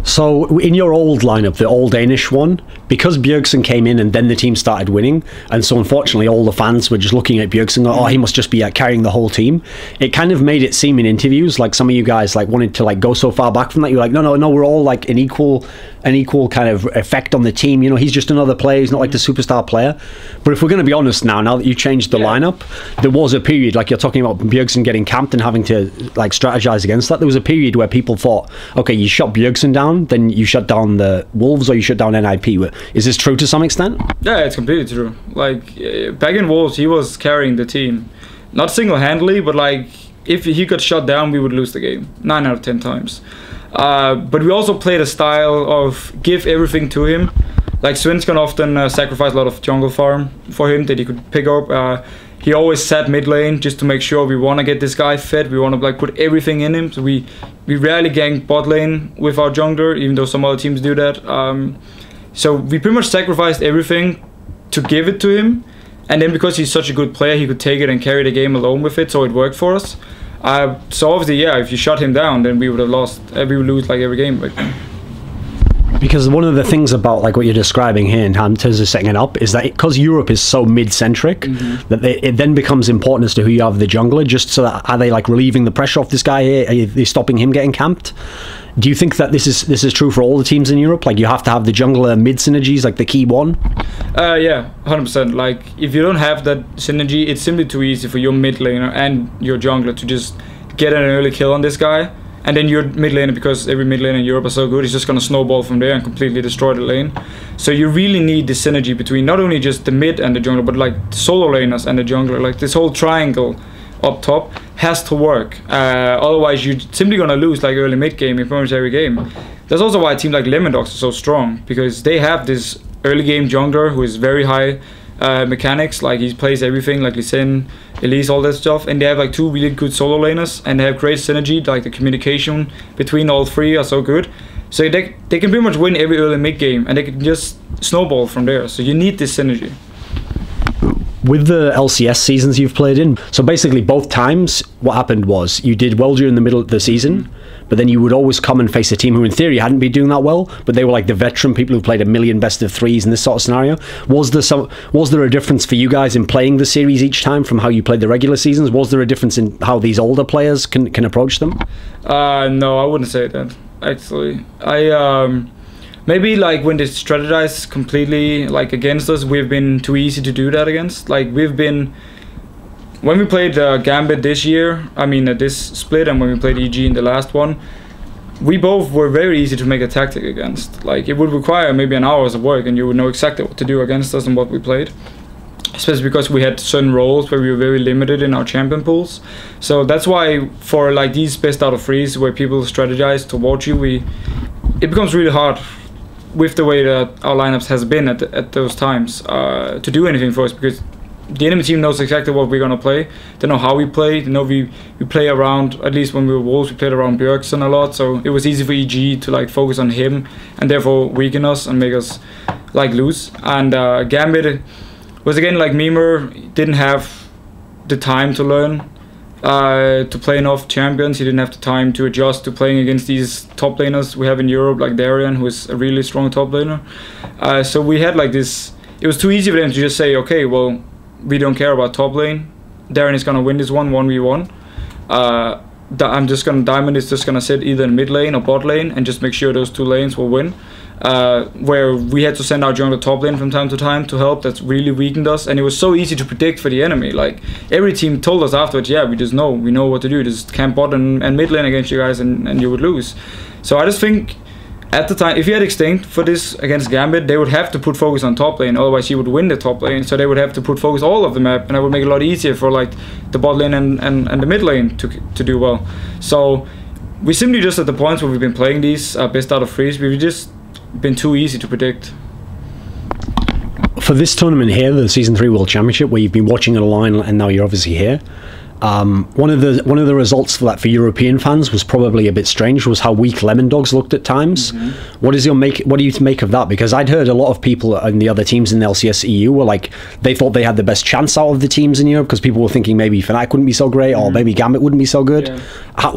So in your old lineup, the old Danish one, because Bjergsen came in and then the team started winning, and so unfortunately all the fans were just looking at Bjergsen, oh, he must just be carrying the whole team. It kind of made it seem in interviews like some of you guys like wanted to like go so far back from that. You're like, no, we're all like an equal kind of effect on the team. You know, he's just another player. He's not like the superstar player. But if we're going to be honest now that you changed the lineup, there was a period, like you're talking about Bjergsen getting camped and having to like strategize against that. There was a period where people thought, okay, you shut Bjergsen down, then you shut down the Wolves or you shut down NIP. Is this true to some extent? Yeah, it's completely true. Like back in Wolves, he was carrying the team, not single-handedly, but like if he got shut down, we would lose the game 9 out of 10 times. But we also played a style of give everything to him. Like Svensk often sacrifice a lot of jungle farm for him that he could pick up. He always sat mid lane just to make sure we want to get this guy fed. We want to like put everything in him. So we rarely gank bot lane with our jungler, even though some other teams do that. So we pretty much sacrificed everything to give it to him. And then because he's such a good player, he could take it and carry the game alone with it. So it worked for us. So obviously, yeah, if you shut him down, then we would have lost. We would lose like every game. But Because one of the things about like what you're describing here in terms of setting it up is that because Europe is so mid-centric, that it then becomes important as to who you have the jungler, just so that are they like relieving the pressure off this guy here? Are they stopping him getting camped? Do you think that this is true for all the teams in Europe? Like you have to have the jungler mid synergies, like the key one? Yeah, 100%. Like if you don't have that synergy, it's simply too easy for your mid laner and your jungler to just get an early kill on this guy. And then your mid laner, because every mid laner in Europe is so good, is just going to snowball from there and completely destroy the lane. So you really need the synergy between not only just the mid and the jungler, but like the solo laners and the jungler. Like this whole triangle up top has to work. Otherwise, you're simply going to lose like early mid game in pretty much every game. That's also why a team like Lemondogs is so strong, because they have this early game jungler who is very high mechanics, like he plays everything like Lynge, Elise, all that stuff, and they have like 2 really good solo laners, and they have great synergy, like the communication between all 3 are so good, so they can pretty much win every early mid game, and they can just snowball from there. So you need this synergy. With the LCS seasons you've played in, so basically both times what happened was you did well during the middle of the season, but then you would always come and face a team who in theory hadn't been doing that well, but they were like the veteran people who played a million best of 3s in this sort of scenario. Was there a difference for you guys in playing the series each time from how you played the regular seasons? Was there a difference in how these older players can approach them? No, I wouldn't say that, actually. Maybe like when they strategize completely like against us, we've been too easy to do that against. Like we've been, when we played Gambit this year, I mean this split, and when we played EG in the last one, we both were very easy to make a tactic against. Like it would require maybe an hour's of work and you would know exactly what to do against us and what we played. Especially because we had certain roles where we were very limited in our champion pools. So that's why for like these best out of 3s where people strategize towards you, it becomes really hard with the way that our lineups has been at those times to do anything for us, because the enemy team knows exactly what we're gonna play. They know how we play. They know we play around, at least when we were Wolves, we played around Bjergsen a lot, so it was easy for EG to like focus on him and therefore weaken us and make us like lose. And Gambit was again like Mimer didn't have the time to learn to play enough champions. He didn't have the time to adjust to playing against these top laners we have in Europe, like Doran, who is a really strong top laner. So we had like this, it was too easy for them to just say, okay, well, we don't care about top lane. Doran is gonna win this 1v1. I'm just gonna, Diamond is just gonna sit either in mid lane or bot lane and just make sure those 2 lanes will win. Where we had to send our jungler top lane from time to time to help. That's really weakened us, and it was so easy to predict for the enemy. Like every team told us afterwards, yeah, we know what to do, just camp bot and mid lane against you guys and you would lose. So I just think at the time, if you had extinkt for this against Gambit, they would have to put focus on top lane, otherwise he would win the top lane. So they would have to put focus all of the map, and that would make it a lot easier for like the bot lane and the mid lane to do well. So we simply just at the points where we've been playing these best out of 3s, we've just been too easy to predict. For this tournament here, the Season 3 World Championship, where you've been watching it online and now you're obviously here, one of the results for that for European fans was probably a bit strange, was how weak Lemondogs looked at times. What do you make of that? Because I'd heard a lot of people and the other teams in the LCS EU were like, they thought they had the best chance out of the teams in Europe, because people were thinking maybe fnatic wouldn't be so great, or maybe Gambit wouldn't be so good. Yeah.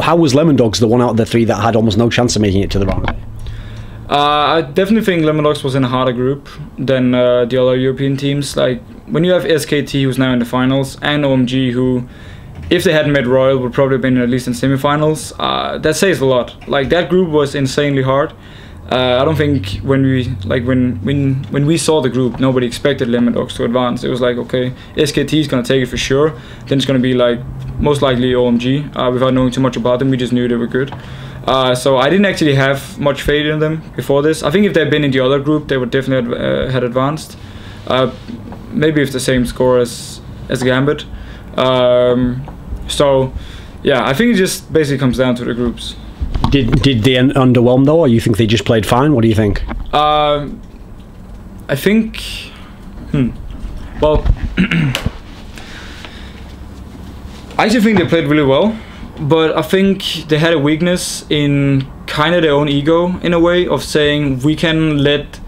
How was Lemondogs the one out of the 3 that had almost no chance of making it to the round? I definitely think Lemondogs was in a harder group than the other European teams. Like when you have SKT, who's now in the finals, and OMG, who, if they hadn't made Royal, would probably have been at least in semifinals. That says a lot. Like that group was insanely hard. I don't think when we saw the group, nobody expected Lemondogs to advance. It was like, okay, SKT is gonna take it for sure. Then it's gonna be like most likely OMG. Without knowing too much about them, we just knew they were good. So I didn't actually have much faith in them before this. I think if they'd been in the other group, they would definitely had advanced. Maybe with the same score as Gambit. So yeah, I think it just basically comes down to the groups. Did they underwhelm though, or you think they just played fine? What do you think? I think, well, I actually think they played really well. But I think they had a weakness in kind of their own ego, in a way, of saying we can let,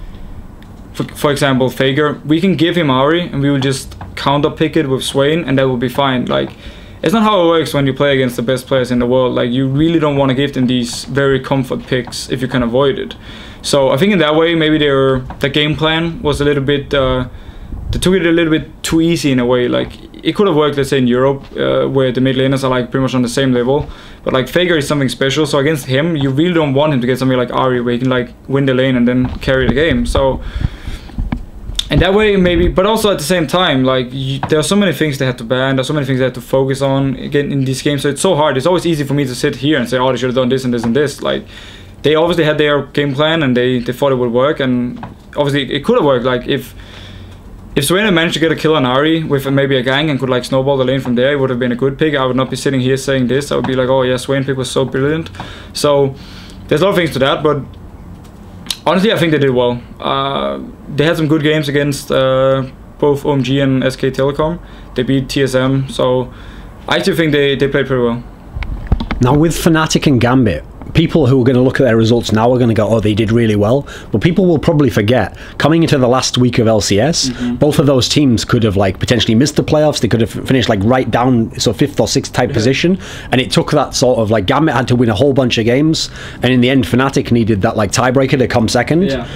for example, Faker, we can give him Ahri and we will just counter pick it with Swain and that will be fine. Like, it's not how it works when you play against the best players in the world. Like, you really don't want to give them these very comfort picks if you can avoid it. So I think in that way, maybe the game plan was a little bit, they took it a little bit too easy in a way. Like, it could have worked, let's say, in Europe, where the mid laners are like pretty much on the same level. But like, Faker is something special, so against him, you really don't want him to get something like Ahri, where he can like win the lane and then carry the game. So in that way, maybe, but also at the same time, like, there are so many things they have to ban, there's so many things they have to focus on again in these games. So it's so hard. It's always easy for me to sit here and say, oh, they should have done this and this and this. Like, they obviously had their game plan and they thought it would work, and obviously it could have worked. Like, if Swain had managed to get a kill on Ahri with maybe a gang and could like snowball the lane from there, it would have been a good pick. I would not be sitting here saying this. I would be like, oh yeah, Swain pick was so brilliant. So there's a lot of things to that, but honestly, I think they did well. They had some good games against both OMG and SK Telecom. They beat TSM, so I actually think they played pretty well. Now with Fnatic and Gambit, people who are going to look at their results now are going to go, oh, they did really well. But people will probably forget, coming into the last week of LCS, both of those teams could have like potentially missed the playoffs. They could have finished like right down, so 5th or 6th type position. And it took that sort of like, Gambit had to win a whole bunch of games. And in the end, Fnatic needed that like tiebreaker to come second.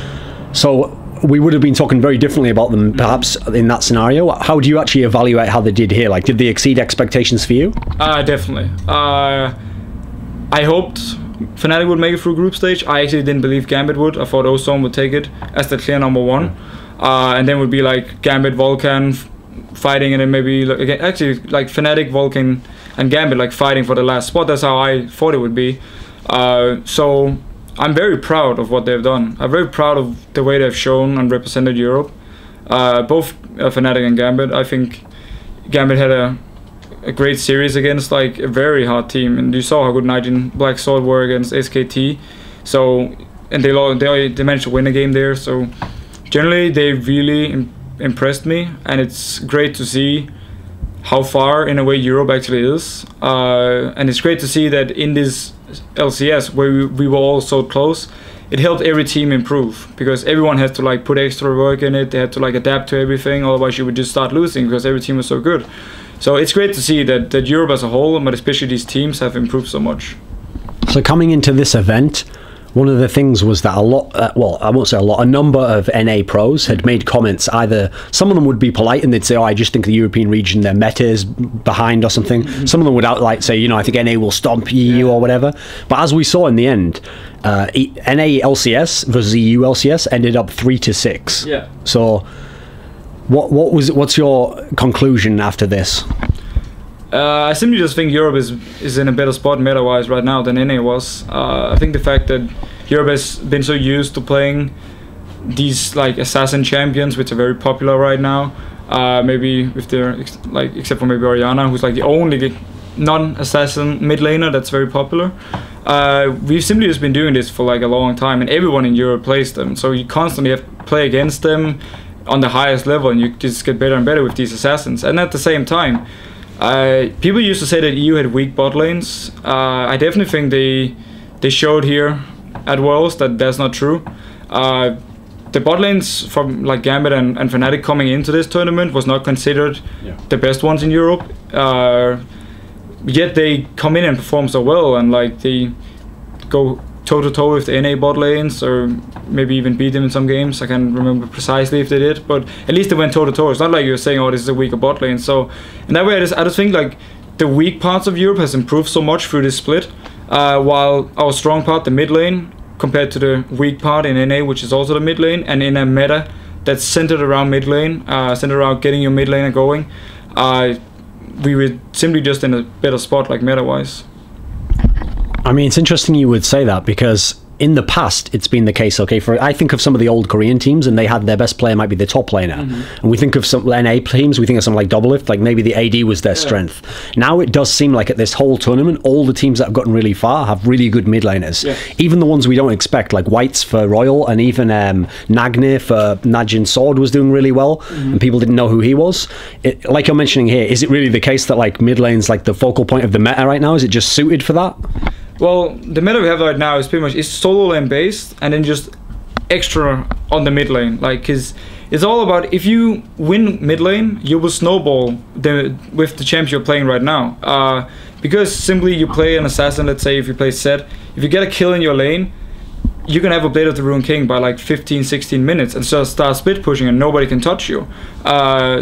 So we would have been talking very differently about them perhaps in that scenario. How do you actually evaluate how they did here? Like, did they exceed expectations for you? Definitely. I hoped Fnatic would make it through group stage. I actually didn't believe Gambit would. I thought Ozone would take it as the clear number 1. And then would be like Gambit, Vulcan fighting, and then maybe like, again, actually like Fnatic, Vulcan and Gambit like fighting for the last spot. That's how I thought it would be. So I'm very proud of what they've done. I'm very proud of the way they've shown and represented Europe. Both Fnatic and Gambit. I think Gambit had a great series against like a very hard team, and you saw how good Nigel Black Sword were against SKT. So, and they managed to win a game there. So generally they really impressed me, and it's great to see how far in a way Europe actually is. And it's great to see that in this LCS where we were all so close, it helped every team improve, because everyone had to like put extra work in it. They had to like adapt to everything, otherwise you would just start losing because every team was so good. So it's great to see that Europe as a whole, but especially these teams, have improved so much. So coming into this event, one of the things was that a lot, well, I won't say a lot, a number of NA pros had made comments. Either some of them would be polite and they'd say, oh, I just think the European region, their meta is behind or something. Some of them would outright say, you know, I think NA will stomp EU or whatever. But as we saw in the end, NA LCS versus EU LCS ended up 3-6. Yeah. So what's your conclusion after this? I simply just think Europe is in a better spot meta-wise right now than NA was. I think the fact that Europe has been so used to playing these like assassin champions, which are very popular right now, maybe if they're like, except for maybe Orianna, who's like the only non-assassin mid laner that's very popular. We've simply just been doing this for like a long time, and everyone in Europe plays them. So you constantly have to play against them on the highest level, and you just get better and better with these assassins. And at the same time, people used to say that EU had weak bot lanes. I definitely think they showed here at Worlds that that's not true. The bot lanes from like Gambit and Fnatic coming into this tournament was not considered the best ones in Europe. Yet they come in and perform so well, and like they go toe-to-toe with the NA bot lanes, or maybe even beat them in some games. I can't remember precisely if they did, but at least they went toe-to-toe. It's not like you're saying, oh, this is a weaker bot lane. So in that way, I just think like the weak parts of Europe has improved so much through this split, while our strong part, the mid lane, compared to the weak part in NA, which is also the mid lane, and in a meta that's centered around mid lane, centered around getting your mid laner going, we were simply just in a better spot, like meta-wise. I mean, it's interesting you would say that, because in the past it's been the case, okay, I think of some of the old Korean teams, and they had their best player might be the top laner, and we think of some NA teams, we think of something like Doublelift, like maybe the AD was their strength. Now it does seem like at this whole tournament, all the teams that have gotten really far have really good mid laners, even the ones we don't expect, like Whites for Royal, and even Nagnir for Najin Sword was doing really well, and people didn't know who he was. Like you're mentioning here, is it really the case that like mid lane's like the focal point of the meta right now? Is it just suited for that? Well, the meta we have right now is pretty much solo lane based, and then just extra on the mid lane. Like, cause it's all about, if you win mid lane, you will snowball with the champs you're playing right now. Because simply you play an assassin, let's say if you play Zed, if you get a kill in your lane, you can have a Blade of the Ruined King by like 15-16 minutes and just start split pushing and nobody can touch you.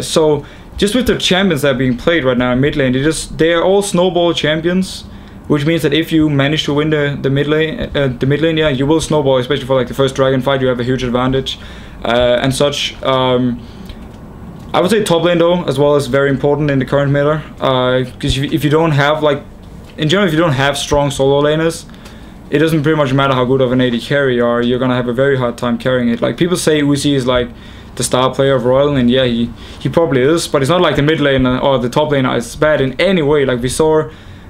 So just with the champions that are being played right now in mid lane, they are all snowball champions, which means that if you manage to win the mid lane, yeah, you will snowball, especially for like the first dragon fight. You have a huge advantage and such. I would say top lane though as well is very important in the current meta, because if you don't have, like, in general, if you don't have strong solo laners, it doesn't pretty much matter how good of an AD carry you are, you're gonna have a very hard time carrying it. Like, people say Uzi is like the star player of Royal, and yeah, he probably is, but it's not like the mid lane or the top lane is bad in any way. Like, we saw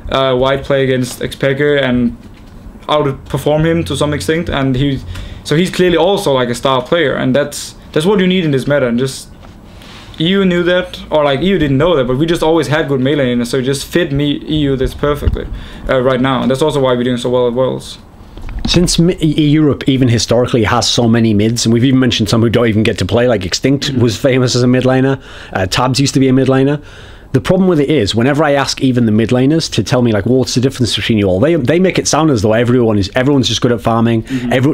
White play against xPeker and outperform him to some extent, and he's clearly also like a star player, and that's what you need in this meta. And just EU knew that, or like EU didn't know that, but we just always had good melee laners, so it just fit EU this perfectly right now, and that's also why we're doing so well at Worlds. Since Europe even historically has so many mids, and we've even mentioned some who don't even get to play, like extinkt was famous as a mid laner, Tabs used to be a mid laner. The problem with it is, whenever I ask even the mid laners to tell me, like, well, what's the difference between you all, they make it sound as though everyone's just good at farming.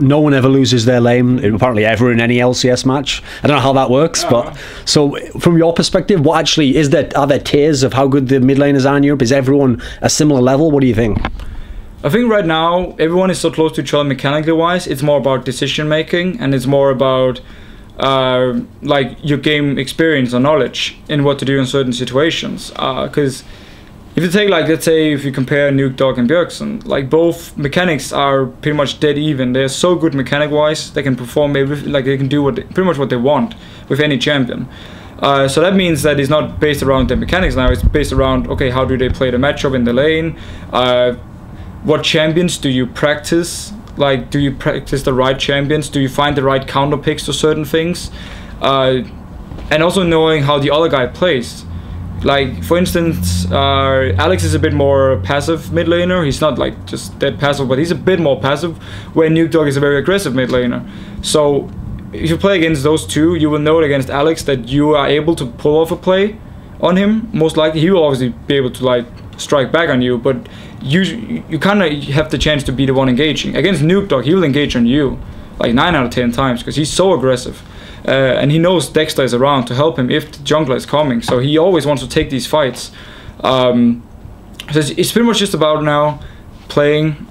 No one ever loses their lane, apparently ever in any LCS match. I don't know how that works, but so from your perspective, what actually is there? Are there tiers of how good the mid laners are in Europe? Is everyone a similar level? What do you think? I think right now everyone is so close to each other mechanically wise. It's more about decision making, and it's more about like your game experience or knowledge in what to do in certain situations. Because if you take, like, let's say if you compare NukeDog and Bjergsen, like, both mechanics are pretty much dead even. They're so good mechanic wise, they can perform everything, like they can do pretty much what they want with any champion. So that means that it's not based around the mechanics now, it's based around, okay, how do they play the matchup in the lane, what champions do you practice. Like, do you practice the right champions? Do you find the right counter picks to certain things? And also knowing how the other guy plays. Like, for instance, Alex is a bit more passive mid laner. He's not like just dead passive, but he's a bit more passive, where NukeDog is a very aggressive mid laner. So if you play against those two, you will know against Alex that you are able to pull off a play on him. Most likely he will obviously be able to, like, strike back on you, but you kind of have the chance to be the one engaging. Against NukeDog, he will engage on you like 9 out of 10 times because he's so aggressive, and he knows Dexter is around to help him if the jungler is coming, so he always wants to take these fights. So it's pretty much just about now playing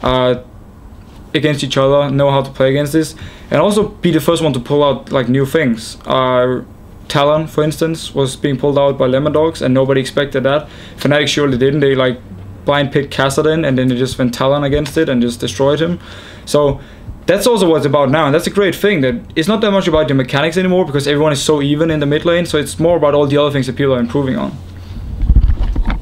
against each other, know how to play against this, and also be the first one to pull out, like, new things. Talon, for instance, was being pulled out by Lemondogs, and nobody expected that. Fnatic surely didn't. They, like, blind picked Kassadin, and then they just went Talon against it and just destroyed him. So that's also what it's about now, and that's a great thing, that it's not that much about the mechanics anymore, because everyone is so even in the mid lane, so it's more about all the other things that people are improving on.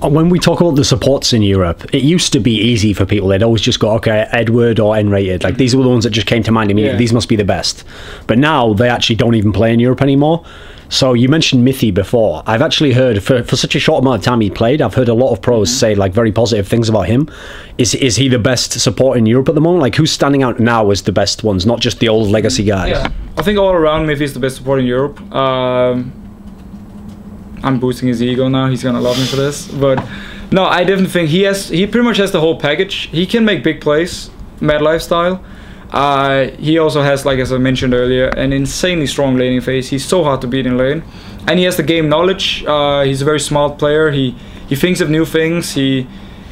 When we talk about the supports in Europe, it used to be easy for people. They'd always just go, okay, Edward or nRated. Like, these were the ones that just came to mind immediately. Yeah. These must be the best. But now they actually don't even play in Europe anymore. So you mentioned Mithy before. I've actually heard, for such a short amount of time he played, I've heard a lot of pros say, like, very positive things about him. Is he the best support in Europe at the moment? Like, who's standing out now as the best ones, not just the old legacy guys? Yeah, I think all around Mithy is the best support in Europe. I'm boosting his ego now, he's gonna love me for this. But no, I definitely think he pretty much has the whole package. He can make big plays, MadLife style. He also has, like, as I mentioned earlier, an insanely strong laning phase. He's so hard to beat in lane, and he has the game knowledge. He's a very smart player. He thinks of new things. He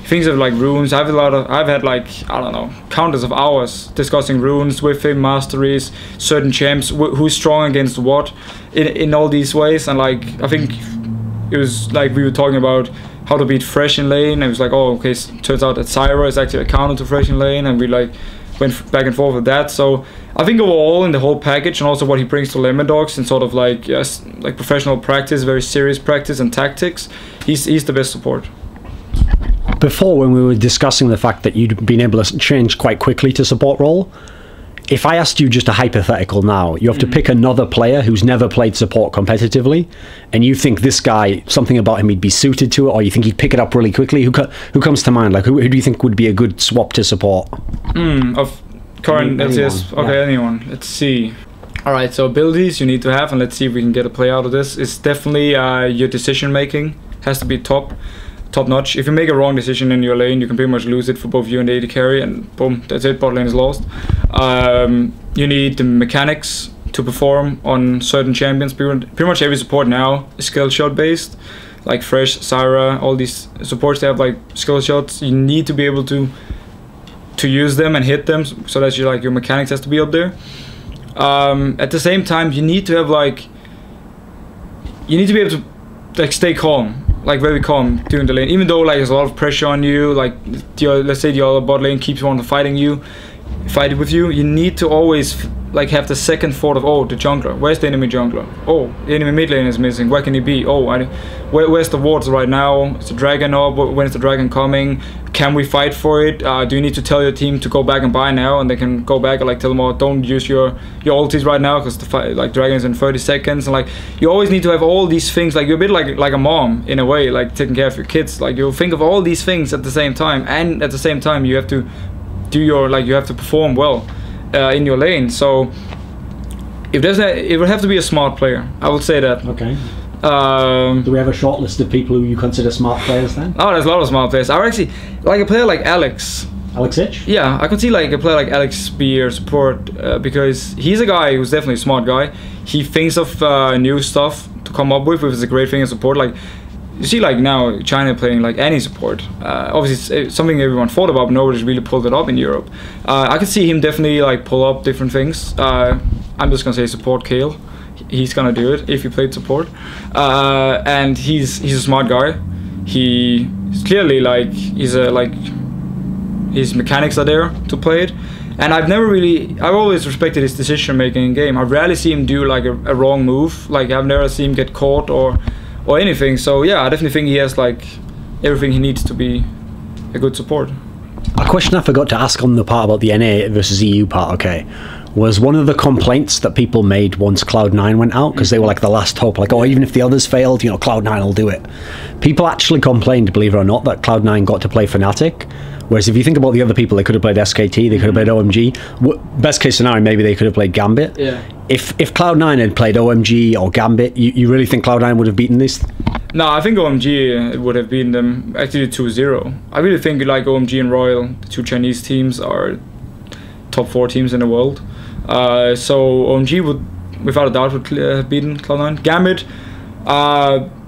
thinks of, like, runes. I've had, like, I don't know, countless of hours discussing runes with him, masteries, certain champs, who's strong against what, in all these ways. And, like, I think it was like we were talking about how to beat Fresh in lane, and it was like, oh, okay, turns out that Syra is actually a counter to Fresh in lane, and we, like, went back and forth with that. So I think overall in the whole package, and also what he brings to Lemondogs and sort of, like, yes, like, professional practice, very serious practice and tactics, he's the best support. Before, when we were discussing the fact that you'd been able to change quite quickly to support role, if I asked you just a hypothetical now, you have to pick another player who's never played support competitively, and you think this guy, something about him, he'd be suited to it, or you think he'd pick it up really quickly, who comes to mind? Like, who do you think would be a good swap to support? Of current LCS, okay, yeah. Anyone. Let's see. All right, so abilities you need to have, and let's see if we can get a play out of this. It's definitely your decision making has to be top notch. If you make a wrong decision in your lane, you can pretty much lose it for both you and the AD carry, and boom, that's it. Bot lane is lost. You need the mechanics to perform on certain champions. Pretty much every support now is skill shot based, like Fresh, Syra, all these supports, they have like skill shots. You need to be able to use them and hit them, so that your mechanics has to be up there. At the same time, you need to have you need to be able to like stay calm, like very calm during the lane, even though like there's a lot of pressure on you. Like let's say the other bot lane keeps on fight with you. You need to always like have the second thought of, oh, the jungler, where's the enemy jungler? Oh, the enemy mid lane is missing, where can he be? Oh, where's the wards right now? Is the dragon up? When is the dragon coming? Can we fight for it? Do you need to tell your team to go back and buy now, and they can go back and like tell them, oh, don't use your ultis right now because the fight, like dragon is in 30 seconds. And like you always need to have all these things. Like you're a bit like a mom in a way, like taking care of your kids. Like you'll think of all these things at the same time, and at the same time you have to do you have to perform well in your lane. So if there's it would have to be a smart player. I would say that. Okay. Do we have a short list of people who you consider smart players then? Oh, there's a lot of smart players. I would actually like a player like Alex. Alex H? Yeah, I could see like a player like Alex be a support because he's a guy who's definitely a smart guy. He thinks of new stuff to come up with, which is a great thing in support. Like you see like now China playing like any support. Obviously it's something everyone thought about, but nobody's really pulled it up in Europe. I could see him definitely like pull up different things. I'm just gonna say support Kale. He's gonna do it if he played support. And he's a smart guy. He's clearly like his mechanics are there to play it. And I've always respected his decision making in game. I rarely see him do like a wrong move. Like I've never seen him get caught or anything. So yeah, I definitely think he has like everything he needs to be a good support. A question I forgot to ask on the part about the NA versus EU part, okay, was one of the complaints that people made once Cloud9 went out, because they were like the last hope, like, oh, even if the others failed, you know, Cloud9 will do it. People actually complained, believe it or not, that Cloud9 got to play fnatic. Whereas if you think about the other people, they could have played SKT, they could have played OMG. Best case scenario, maybe they could have played Gambit. Yeah. If Cloud9 had played OMG or Gambit, you really think Cloud9 would have beaten this? No, I think OMG would have beaten them actually 2-0. I really think like OMG and Royal, the two Chinese teams, are top 4 teams in the world. So OMG would, without a doubt, have beaten Cloud9. Gambit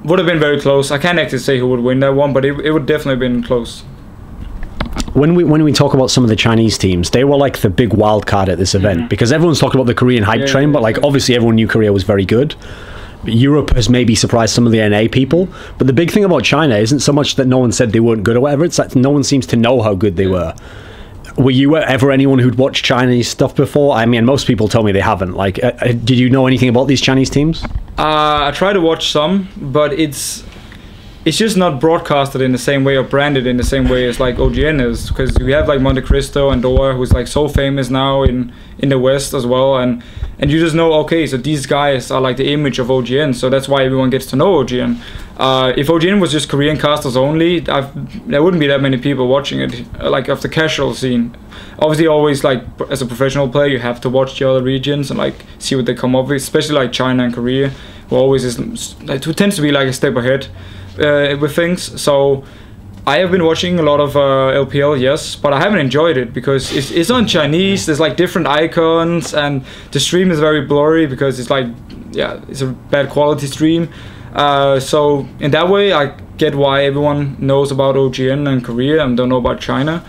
would have been very close. I can't actually say who would win that one, but it would definitely have been close. When we talk about some of the Chinese teams, they were like the big wild card at this event, because everyone's talking about the Korean hype train, but like obviously everyone knew Korea was very good. But Europe has maybe surprised some of the NA people, but the big thing about China isn't so much that no one said they weren't good or whatever, it's that no one seems to know how good they were. Were you ever anyone who'd watched Chinese stuff before? I mean, most people tell me they haven't. Like, did you know anything about these Chinese teams? I try to watch some, but it's just not broadcasted in the same way or branded in the same way as like OGN is, because we have like Monte Cristo and Doran, who's like so famous now in the West as well, and you just know, okay, so these guys are like the image of OGN, so that's why everyone gets to know OGN. If OGN was just Korean casters only, there wouldn't be that many people watching it, like of the casual scene. Obviously, always like as a professional player, you have to watch the other regions and like see what they come up with, especially like China and Korea, who always who tends to be like a step ahead with things. So I have been watching a lot of LPL, yes, but I haven't enjoyed it because it's on Chinese. There's like different icons, and the stream is very blurry because it's like, yeah, it's a bad quality stream. So in that way, I get why everyone knows about OGN and Korea and don't know about China.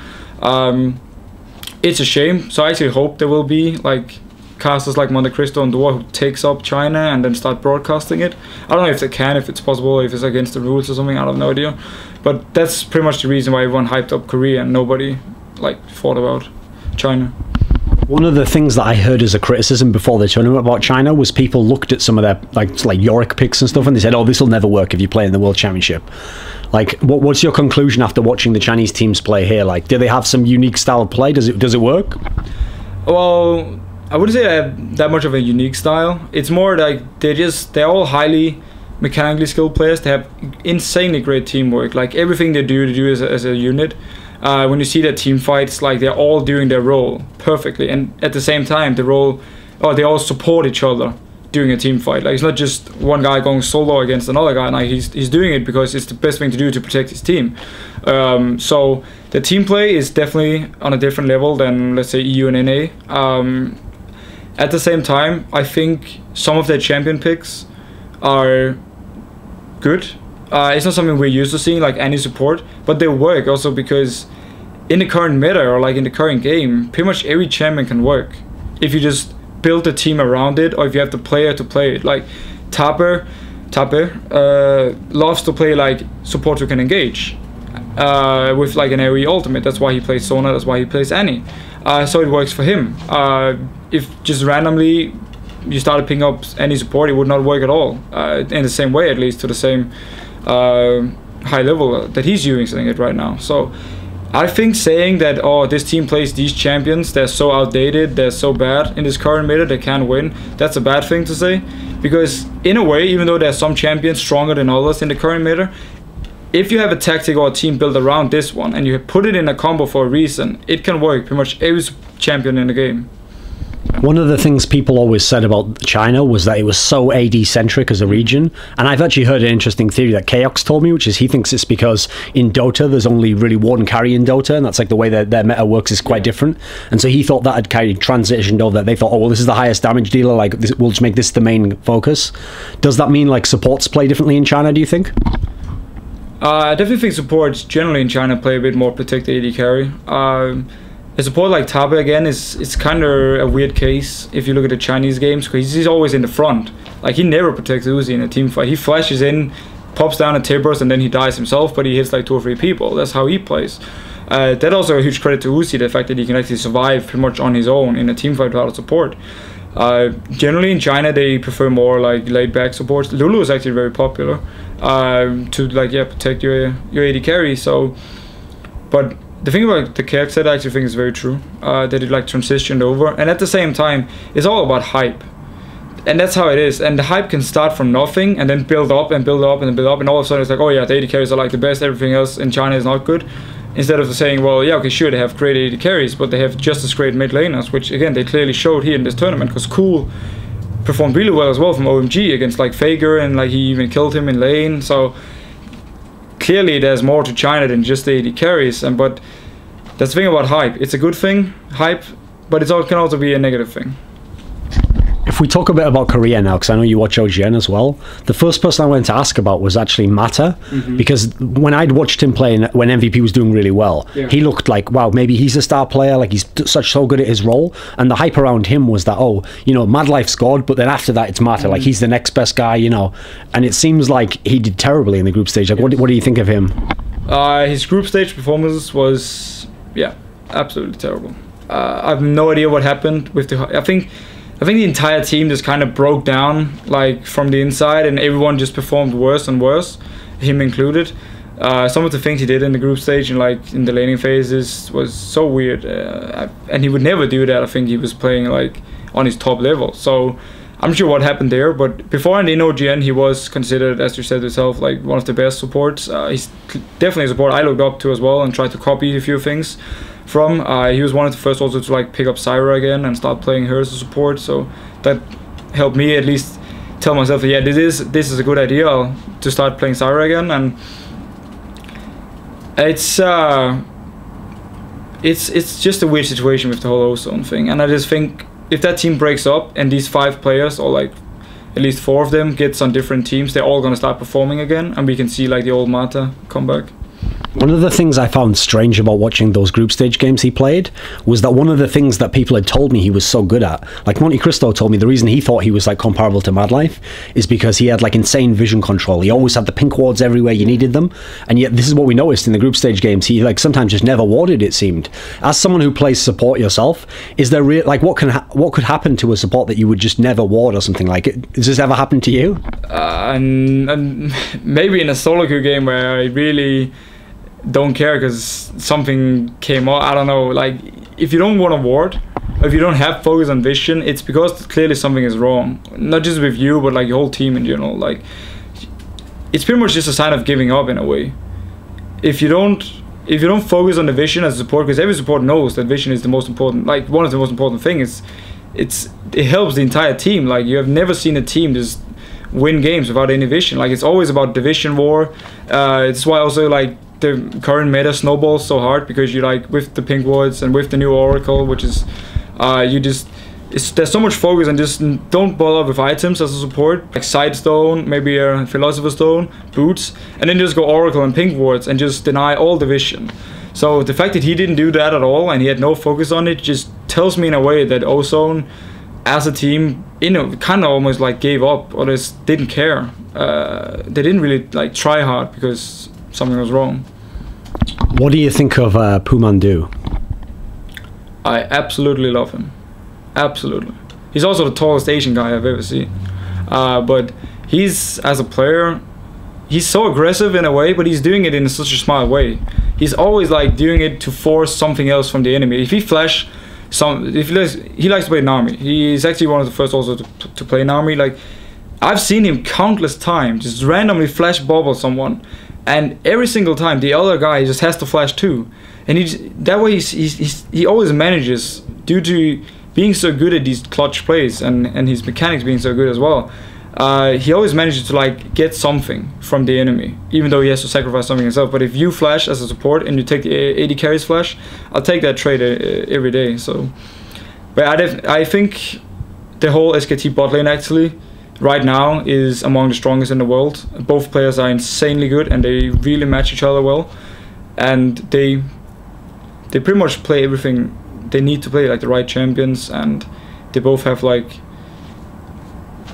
It's a shame. So I actually hope there will be like casters like Monte Cristo and Doran who takes up China and then start broadcasting it. I don't know if they can, if it's possible, if it's against the rules or something, I have no idea. But that's pretty much the reason why everyone hyped up Korea and nobody like thought about China. One of the things that I heard as a criticism before the tournament about China was people looked at some of their like Yorick picks and stuff and they said, oh, this will never work if you play in the World Championship. Like, what's your conclusion after watching the Chinese teams play here? Like, do they have some unique style of play? Does it work? Well, I wouldn't say they have that much of a unique style. It's more like they're all highly mechanically skilled players. They have insanely great teamwork. Like everything they do as a unit. When you see their team fights, like they're all doing their role perfectly, and at the same time the role they all support each other during a team fight. Like, it's not just one guy going solo against another guy. Like, he's doing it because it's the best thing to do to protect his team. So the team play is definitely on a different level than, let's say, EU and NA. At the same time, I think some of their champion picks are good. It's not something we're used to seeing, like any support, but they work also because in the current meta, or like in the current game, pretty much every champion can work if you just build a team around it, or if you have the player to play it. Like Tapper loves to play like support who can engage with like an AoE ultimate. That's why he plays Sona, that's why he plays Annie. So it works for him. If just randomly you started picking up any support, it would not work at all, in the same way, at least to the same high level that he's using it right now. So I think saying that, oh, this team plays these champions, they're so outdated, they're so bad in this current meta, they can't win, that's a bad thing to say. Because in a way, even though there's some champions stronger than others in the current meta, if you have a tactic or a team built around this one and you put it in a combo for a reason, it can work pretty much every champion in the game. One of the things people always said about China was that it was so AD-centric as a region, and I've actually heard an interesting theory that Chaos told me, which is he thinks it's because in Dota there's only really one carry in Dota, and that's like the way that their meta works is quite different, and so he thought that had kind of transitioned over, that they thought, oh well, this is the highest damage dealer, like this, we'll just make this the main focus. Does that mean like supports play differently in China, do you think? I definitely think supports generally in China play a bit more protected AD carry. A support like Tabe again it's kind of a weird case if you look at the Chinese games, because he's always in the front. Like, he never protects Uzi in a team fight. He flashes in, pops down a Tibbers, and then he dies himself, but he hits like 2 or 3 people. That's how he plays. That also a huge credit to Uzi, the fact that he can actually survive pretty much on his own in a team fight without support. Generally in China they prefer more like laid back supports. Lulu is actually very popular to like protect your AD carry. So, but the thing about the character set, I actually think is very true, that it like transitioned over, and at the same time it's all about hype, and that's how it is. And the hype can start from nothing and then build up and build up and build up, and all of a sudden it's like, oh yeah, the AD carries are like the best, everything else in China is not good. Instead of saying, well, yeah, okay, sure, they have great AD carries, but they have just as great mid laners, which again they clearly showed here in this tournament, because Cool performed really well as well from OMG against like Fager, and like he even killed him in lane. So clearly there's more to China than just the AD carries, but that's the thing about hype. It's a good thing, hype, but it can also be a negative thing. If we talk a bit about Korea now, because I know you watch OGN as well, the first person I went to ask about was actually Mata, because when I'd watched him play when MVP was doing really well, he looked like, wow, maybe he's a star player, like he's so good at his role, and the hype around him was that, oh, you know, MadLife's God, but then after that it's Mata, like he's the next best guy, you know, and it seems like he did terribly in the group stage. Like, what do you think of him? His group stage performance was, absolutely terrible. I have no idea what happened with the, I think the entire team just kind of broke down, like from the inside, and everyone just performed worse and worse, him included. Some of the things he did in the group stage and like in the laning phases was so weird, and he would never do that. I think he was playing like on his top level, so I'm not sure what happened there. But before and in OGN he was considered, as you said yourself, like one of the best supports. He's definitely a support I looked up to as well and tried to copy a few things from. He was one of the first also to like pick up Syra again and start playing her as a support, so that helped me at least tell myself, yeah, this is a good idea to start playing Syra again. And it's just a weird situation with the whole ozone thing, and I just think if that team breaks up and these 5 players, or like at least 4 of them, gets on different teams, they're all gonna start performing again, and we can see like the old Mata come back. One of the things I found strange about watching those group stage games he played was that one of the things that people had told me he was so good at, like Monte Cristo told me the reason he thought he was like comparable to MadLife is because he had like insane vision control. He always had the pink wards everywhere you needed them, and yet this is what we noticed in the group stage games. He like sometimes just never warded, it seemed. As someone who plays support yourself, is there like what could happen to a support that you would just never ward or something like it? Does this ever happen to you? And maybe in a solo queue game where I really don't care because something came out, I don't know, like if you don't want to ward, or if you don't have focus on vision, it's because clearly something is wrong, not just with you but like your whole team in general. Like, it's pretty much just a sign of giving up in a way if you don't focus on the vision as a support, because every support knows that vision is the most important, like one of the most important things. it helps the entire team. Like, you have never seen a team just win games without any vision. Like, it's always about division war. It's why also like the current meta snowballs so hard, because you like with the pink wards and with the new oracle, which is there's so much focus on just don't bother with items as a support, like side stone, maybe a philosopher stone, boots, and then just go oracle and pink wards and just deny all the vision. So the fact that he didn't do that at all and he had no focus on it just tells me in a way that Ozone as a team, you know, kind of almost like gave up or just didn't care. They didn't really like try hard because something was wrong. What do you think of PoohManDu? I absolutely love him. Absolutely. He's also the tallest Asian guy I've ever seen. But he's, as a player, he's so aggressive in a way, but he's doing it in such a smart way. He's always like doing it to force something else from the enemy. If he flash he likes to play Nami. He's actually one of the first also to play Nami. Like, I've seen him countless times just randomly flash bubble someone, and every single time the other guy just has to flash too. And that way he always manages, due to being so good at these clutch plays and his mechanics being so good as well. He always manages to like get something from the enemy, even though he has to sacrifice something himself. But if you flash as a support and you take the AD carries flash, I'll take that trade every day. So, but I think the whole SKT bot lane actually right now is among the strongest in the world. Both players are insanely good and they really match each other well, and they pretty much play everything they need to play, like the right champions, and they both have like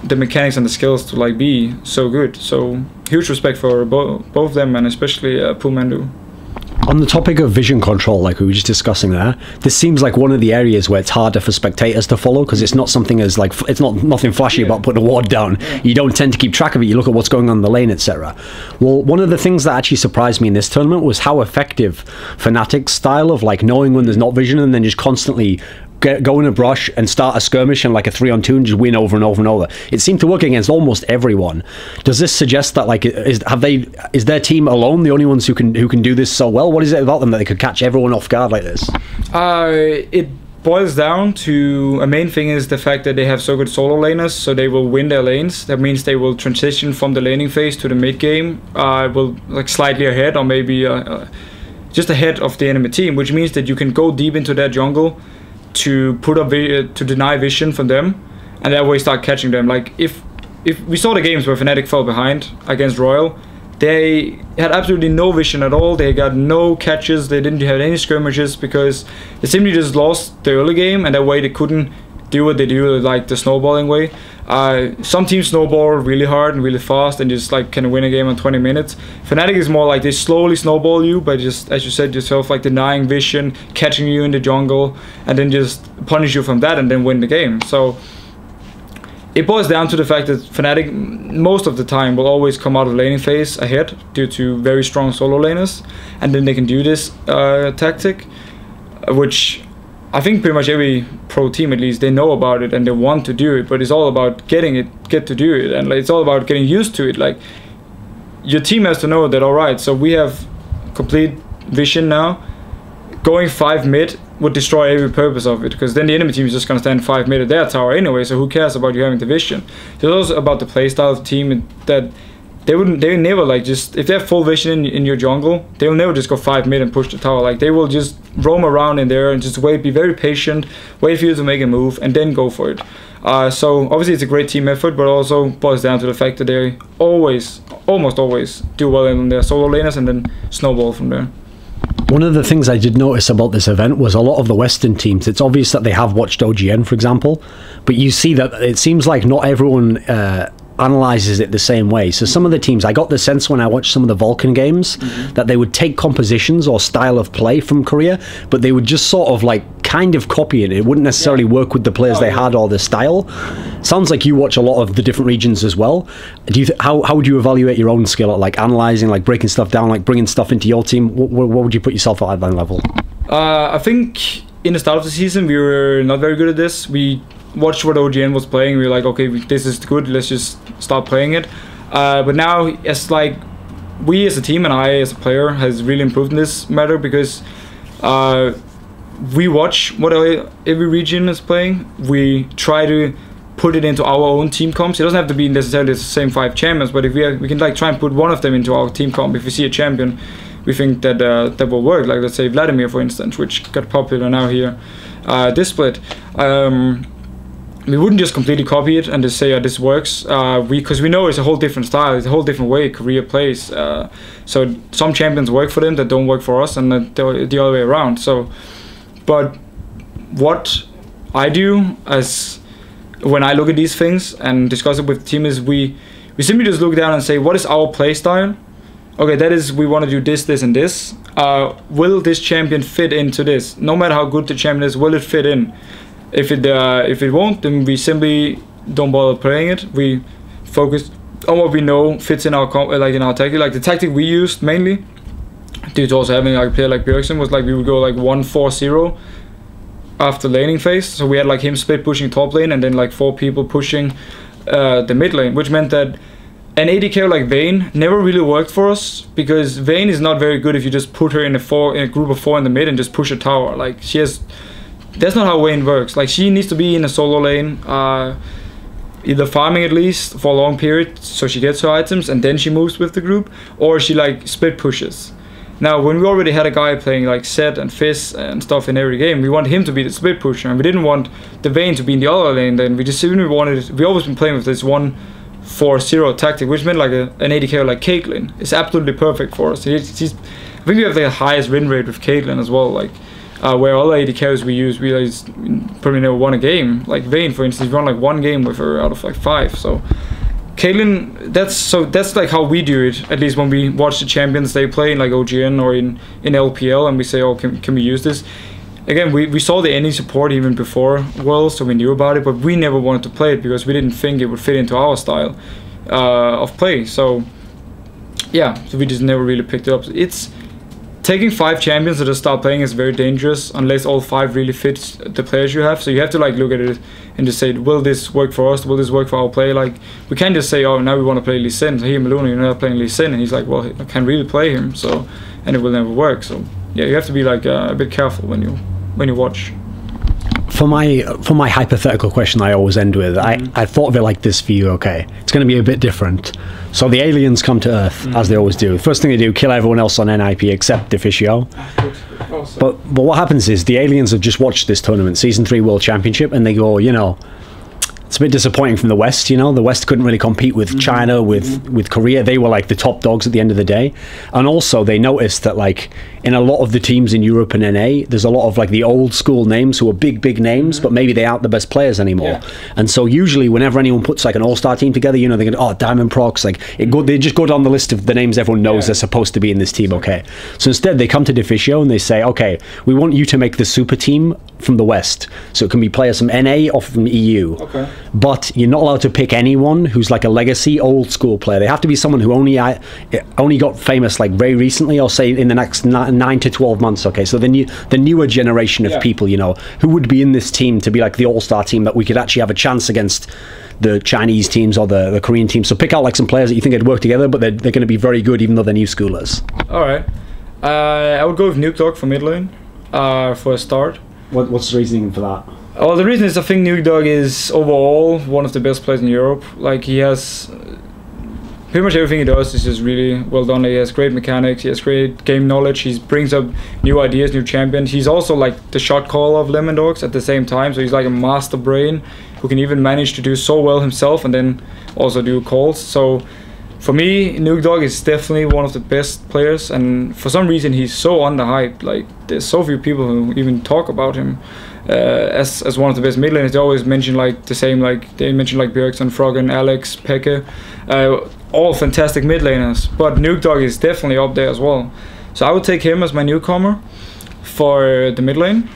the mechanics and the skills to like be so good. So huge respect for both of them, and especially PoohManDu. On the topic of vision control, like we were just discussing there, this seems like one of the areas where it's harder for spectators to follow, because it's not something as like, it's not nothing flashy about putting a ward down. You don't tend to keep track of it. You look at what's going on in the lane, etc. Well, one of the things that actually surprised me in this tournament was how effective fnatic's style of like knowing when there's not vision and then just constantly go in a brush and start a skirmish and like a 3-on-2 and just win over and over and over. It seemed to work against almost everyone. Does this suggest that like is their team alone the only ones who can do this so well? What is it about them that they could catch everyone off guard like this? It boils down to a main thing is the fact that they have so good solo laners, so they will win their lanes. That means they will transition from the laning phase to the mid game, will like slightly ahead or maybe just ahead of the enemy team, which means that you can go deep into their jungle to put up to deny vision from them, and that way start catching them. Like if we saw the games where Fnatic fell behind against Royal, they had absolutely no vision at all. They got no catches. They didn't have any skirmishes because they simply just lost the early game, and that way they couldn't do what they do, like the snowballing way. Some teams snowball really hard and really fast and just like can win a game in 20 minutes. Fnatic is more like they slowly snowball you by just, as you said yourself, like denying vision, catching you in the jungle, and then just punish you from that and then win the game. So it boils down to the fact that Fnatic most of the time will always come out of laning phase ahead due to very strong solo laners, and then they can do this tactic, which I think pretty much every pro team, at least, they know about it and they want to do it, but it's all about get to do it, and like, it's all about getting used to it. Like, your team has to know that, alright, so we have complete vision now. Going 5 mid would destroy every purpose of it, because then the enemy team is just going to stand 5 mid at their tower anyway, so who cares about you having the vision? It's also about the playstyle of the team, that they never like just, if they have full vision in your jungle, they will never just go 5 mid and push the tower. Like, they will just roam around in there and just wait, be very patient, wait for you to make a move, and then go for it. So obviously it's a great team effort, but also boils down to the fact that they almost always do well in their solo laners and then snowball from there. One of the things I did notice about this event was a lot of the Western teams, it's obvious that they have watched OGN, for example, but you see that it seems like not everyone analyzes it the same way. So some of the teams, I got the sense when I watched some of the Vulcan games that they would take compositions or style of play from Korea, but they would just sort of like kind of copy it. It wouldn't necessarily work with the players they had or the style. Sounds like you watch a lot of the different regions as well. Do you how would you evaluate your own skill at like analyzing, like breaking stuff down, like bringing stuff into your team? What would you put yourself at that level? I think in the start of the season we were not very good at this. We watched what OGN was playing, we were like, okay, this is good, let's just start playing it. But now, it's like, we as a team and I as a player has really improved in this matter, because we watch what every region is playing. We try to put it into our own team comps. It doesn't have to be necessarily the same 5 champions, but if we can like try and put one of them into our team comp. If we see a champion, we think that that will work. Like let's say Vladimir, for instance, which got popular now here. This split, we wouldn't just completely copy it and just say this works. Because we know it's a whole different style, it's a whole different way Korea plays. So some champions work for them that don't work for us, and the other way around. So, but what I do as when I look at these things and discuss it with the team is we simply just look down and say, what is our play style? Okay, that is, we want to do this, this, and this. Will this champion fit into this? No matter how good the champion is, will it fit in? If it won't, then we simply don't bother playing it. We focus on what we know fits in our in our tactic. Like the tactic we used mainly, due to also having like a player like Bjergsen, was like we would go like 1-4-0 after laning phase. So we had like him split pushing top lane and then like 4 people pushing the mid lane, which meant that an AD carry like Vayne never really worked for us, because Vayne is not very good if you just put her in a group of 4 in the mid and just push a tower. Like that's not how Vayne works. Like she needs to be in a solo lane, either farming at least for a long period so she gets her items and then she moves with the group, or she like split pushes. Now, when we already had a guy playing like Zed and Fizz and stuff in every game, we want him to be the split pusher, and we didn't want the Vayne to be in the other lane. Then we just simply wanted. We always been playing with this 1-4-0 tactic, which meant like an AD carry like Caitlyn. It's absolutely perfect for us. I think we have the highest win rate with Caitlyn as well. Like where all AD carries we use, we probably never won a game. Like Vayne, for instance, we won like 1 game with her out of like 5. So Caitlyn, that's like how we do it, at least when we watch the champions they play in like OGN or in LPL, and we say, oh, can we use this? Again, we saw the NA support even before Worlds, so we knew about it, but we never wanted to play it because we didn't think it would fit into our style of play. So yeah, so we just never really picked it up. It's taking 5 champions to just start playing is very dangerous unless all 5 really fit the players you have. So you have to like look at it and just say, will this work for us? Will this work for our play? Like we can't just say, oh, now we want to play Lee Sin. So here, Maluna, you're not playing Lee Sin, and he's like, well, I can't really play him, so, and it will never work. So yeah, you have to be like a bit careful when you watch. For my hypothetical question I always end with, I thought of it like this for you, okay? It's going to be a bit different. So the aliens come to Earth, as they always do. First thing they do, kill everyone else on NIP except Deficio. But what happens is the aliens have just watched this tournament, Season 3 World Championship, and they go, you know, it's a bit disappointing from the West, you know. The West couldn't really compete with China, with Korea. They were like the top dogs at the end of the day. And also they noticed that like in a lot of the teams in Europe and NA, there's a lot of like the old school names who are big names, but maybe they aren't the best players anymore. Yeah. And so usually whenever anyone puts like an all-star team together, you know, they go, oh, Diamond Prox, like they just go down the list of the names everyone knows they're supposed to be in this team, okay? So instead they come to Deficio and they say, okay, we want you to make the super team from the West. So it can be players from NA or from EU. Okay. But you're not allowed to pick anyone who's like a legacy old school player. They have to be someone who only got famous like very recently, or say in the next 9 to 12 months. Okay, so the newer generation of people, you know, who would be in this team to be like the all-star team that we could actually have a chance against the Chinese teams or the Korean teams. So pick out like some players that you think would work together, but they're going to be very good even though they're new schoolers. All right, I would go with NukeDog for mid lane for a start. What's the reasoning for that? Well, the reason is I think NukeDog is overall one of the best players in Europe. Like he has pretty much everything he does is just really well done. He has great mechanics, he has great game knowledge, he brings up new ideas, new champions. He's also like the shot caller of Lemondogs at the same time, so he's like a master brain who can even manage to do so well himself and then also do calls. So for me, NukeDog is definitely one of the best players, and for some reason he's so underhyped. Like there's so few people who even talk about him as one of the best mid laners. They always mention like the same, like they mention like Bjergsen, Froggen, Alex, Peke, all fantastic mid laners. But NukeDog is definitely up there as well. So I would take him as my newcomer for the mid lane.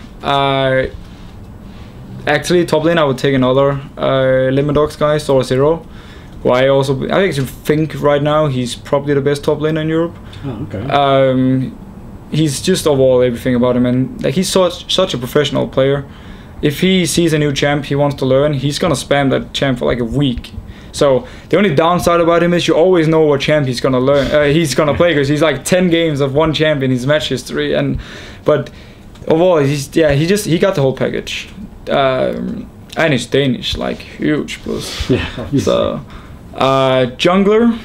Actually, top lane I would take another Lemondogs guy, Zero. Who I actually think right now he's probably the best top laner in Europe. Oh, okay. He's just overall everything about him, and like he's such a professional player. If he sees a new champ he wants to learn, he's gonna spam that champ for like a week. So the only downside about him is you always know what champ he's gonna learn. He's gonna play, because he's like 10 games of one champ in his match history, but Oh, well, he got the whole package, and he's Danish, like huge plus. Yeah. So, jungler,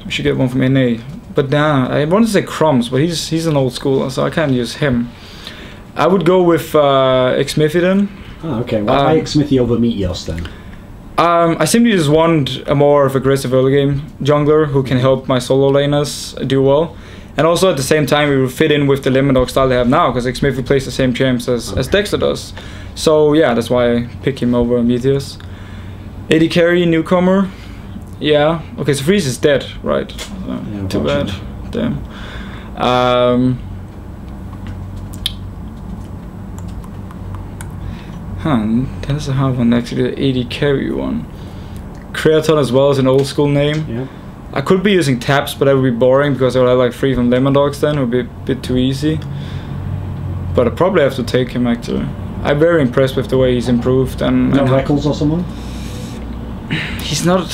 we should get one from NA. But nah, I wanted to say Crumbs, but he's an old school, so I can't use him. I would go with extinkt then. Oh, okay. Why extinkt over Meteos then? I simply just want a more of aggressive early game jungler who can help my solo laners do well. And also at the same time, we will fit in with the Lemondogs style they have now, because extinkt plays the same champs as Dexter does. So yeah, that's why I pick him over Meteos. AD carry, newcomer. Yeah. Okay, so Freeze is dead, right? Yeah, too bad. Damn. That's a hard one actually. The AD carry one. Creaton as well as an old school name. Yeah. I could be using taps, but that would be boring because I would have like 3 from Lemondogs then. It would be a bit too easy. But I probably have to take him actually. I'm very impressed with the way he's improved. And Reckles or someone? He's not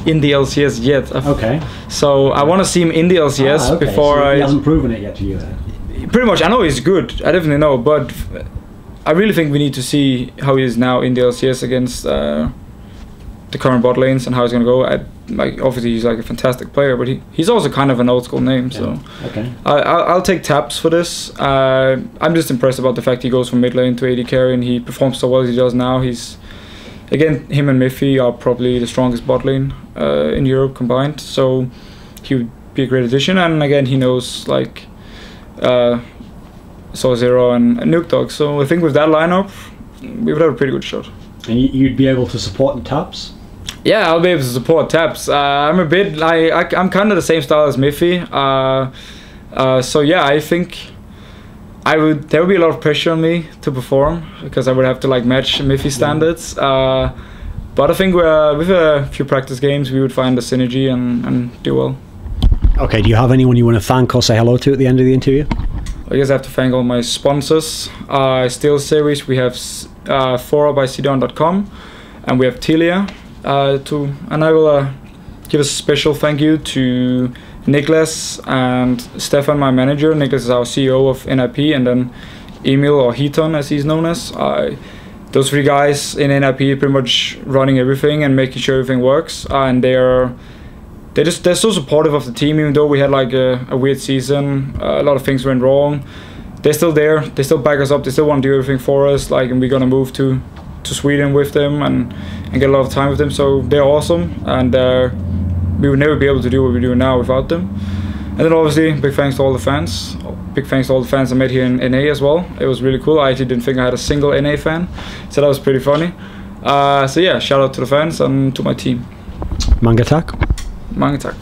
in the LCS yet. Okay. So I want to see him in the LCS before so he hasn't proven it yet to you then? Pretty much. I know he's good. I definitely know. But I really think we need to see how he is now in the LCS against the current bot lanes and how he's going to go. Like obviously he's like a fantastic player, but he's also kind of an old school name. Yeah. So okay. I'll take taps for this. I'm just impressed about the fact he goes from mid lane to AD carry and he performs so well as he does now. He's again, him and Miffy are probably the strongest bot lane in Europe combined. So he would be a great addition. And again, he knows like Saw Zero and Nuke Dog. So I think with that lineup, we would have a pretty good shot. And you'd be able to support the taps? Yeah, I'll be able to support taps. I'm a bit like I'm kind of the same style as Miffy. So yeah, I think there would be a lot of pressure on me to perform because I would have to like match Miffy standards. But I think with a few practice games, we would find the synergy and do well. Okay, do you have anyone you want to thank or say hello to at the end of the interview? I guess I have to thank all my sponsors. Steel Series, we have Fora by cdon.com, and we have Telia. And I will give a special thank you to Niklas and Stefan, my manager. Niklas is our CEO of NIP, and then Emil, or Heaton as he's known as. Those 3 guys in NIP are pretty much running everything and making sure everything works. And they're so supportive of the team, even though we had like a weird season. A lot of things went wrong. They're still there. They still back us up. They still want to do everything for us. Like, and we're gonna move to Sweden with them and get a lot of time with them. So they're awesome, and we would never be able to do what we do now without them. And then obviously big thanks to all the fans. Big thanks to all the fans I met here in NA as well. It was really cool. I actually didn't think I had a single NA fan, so that was pretty funny. So yeah, shout out to the fans and to my team. Mangatak. Mangatak.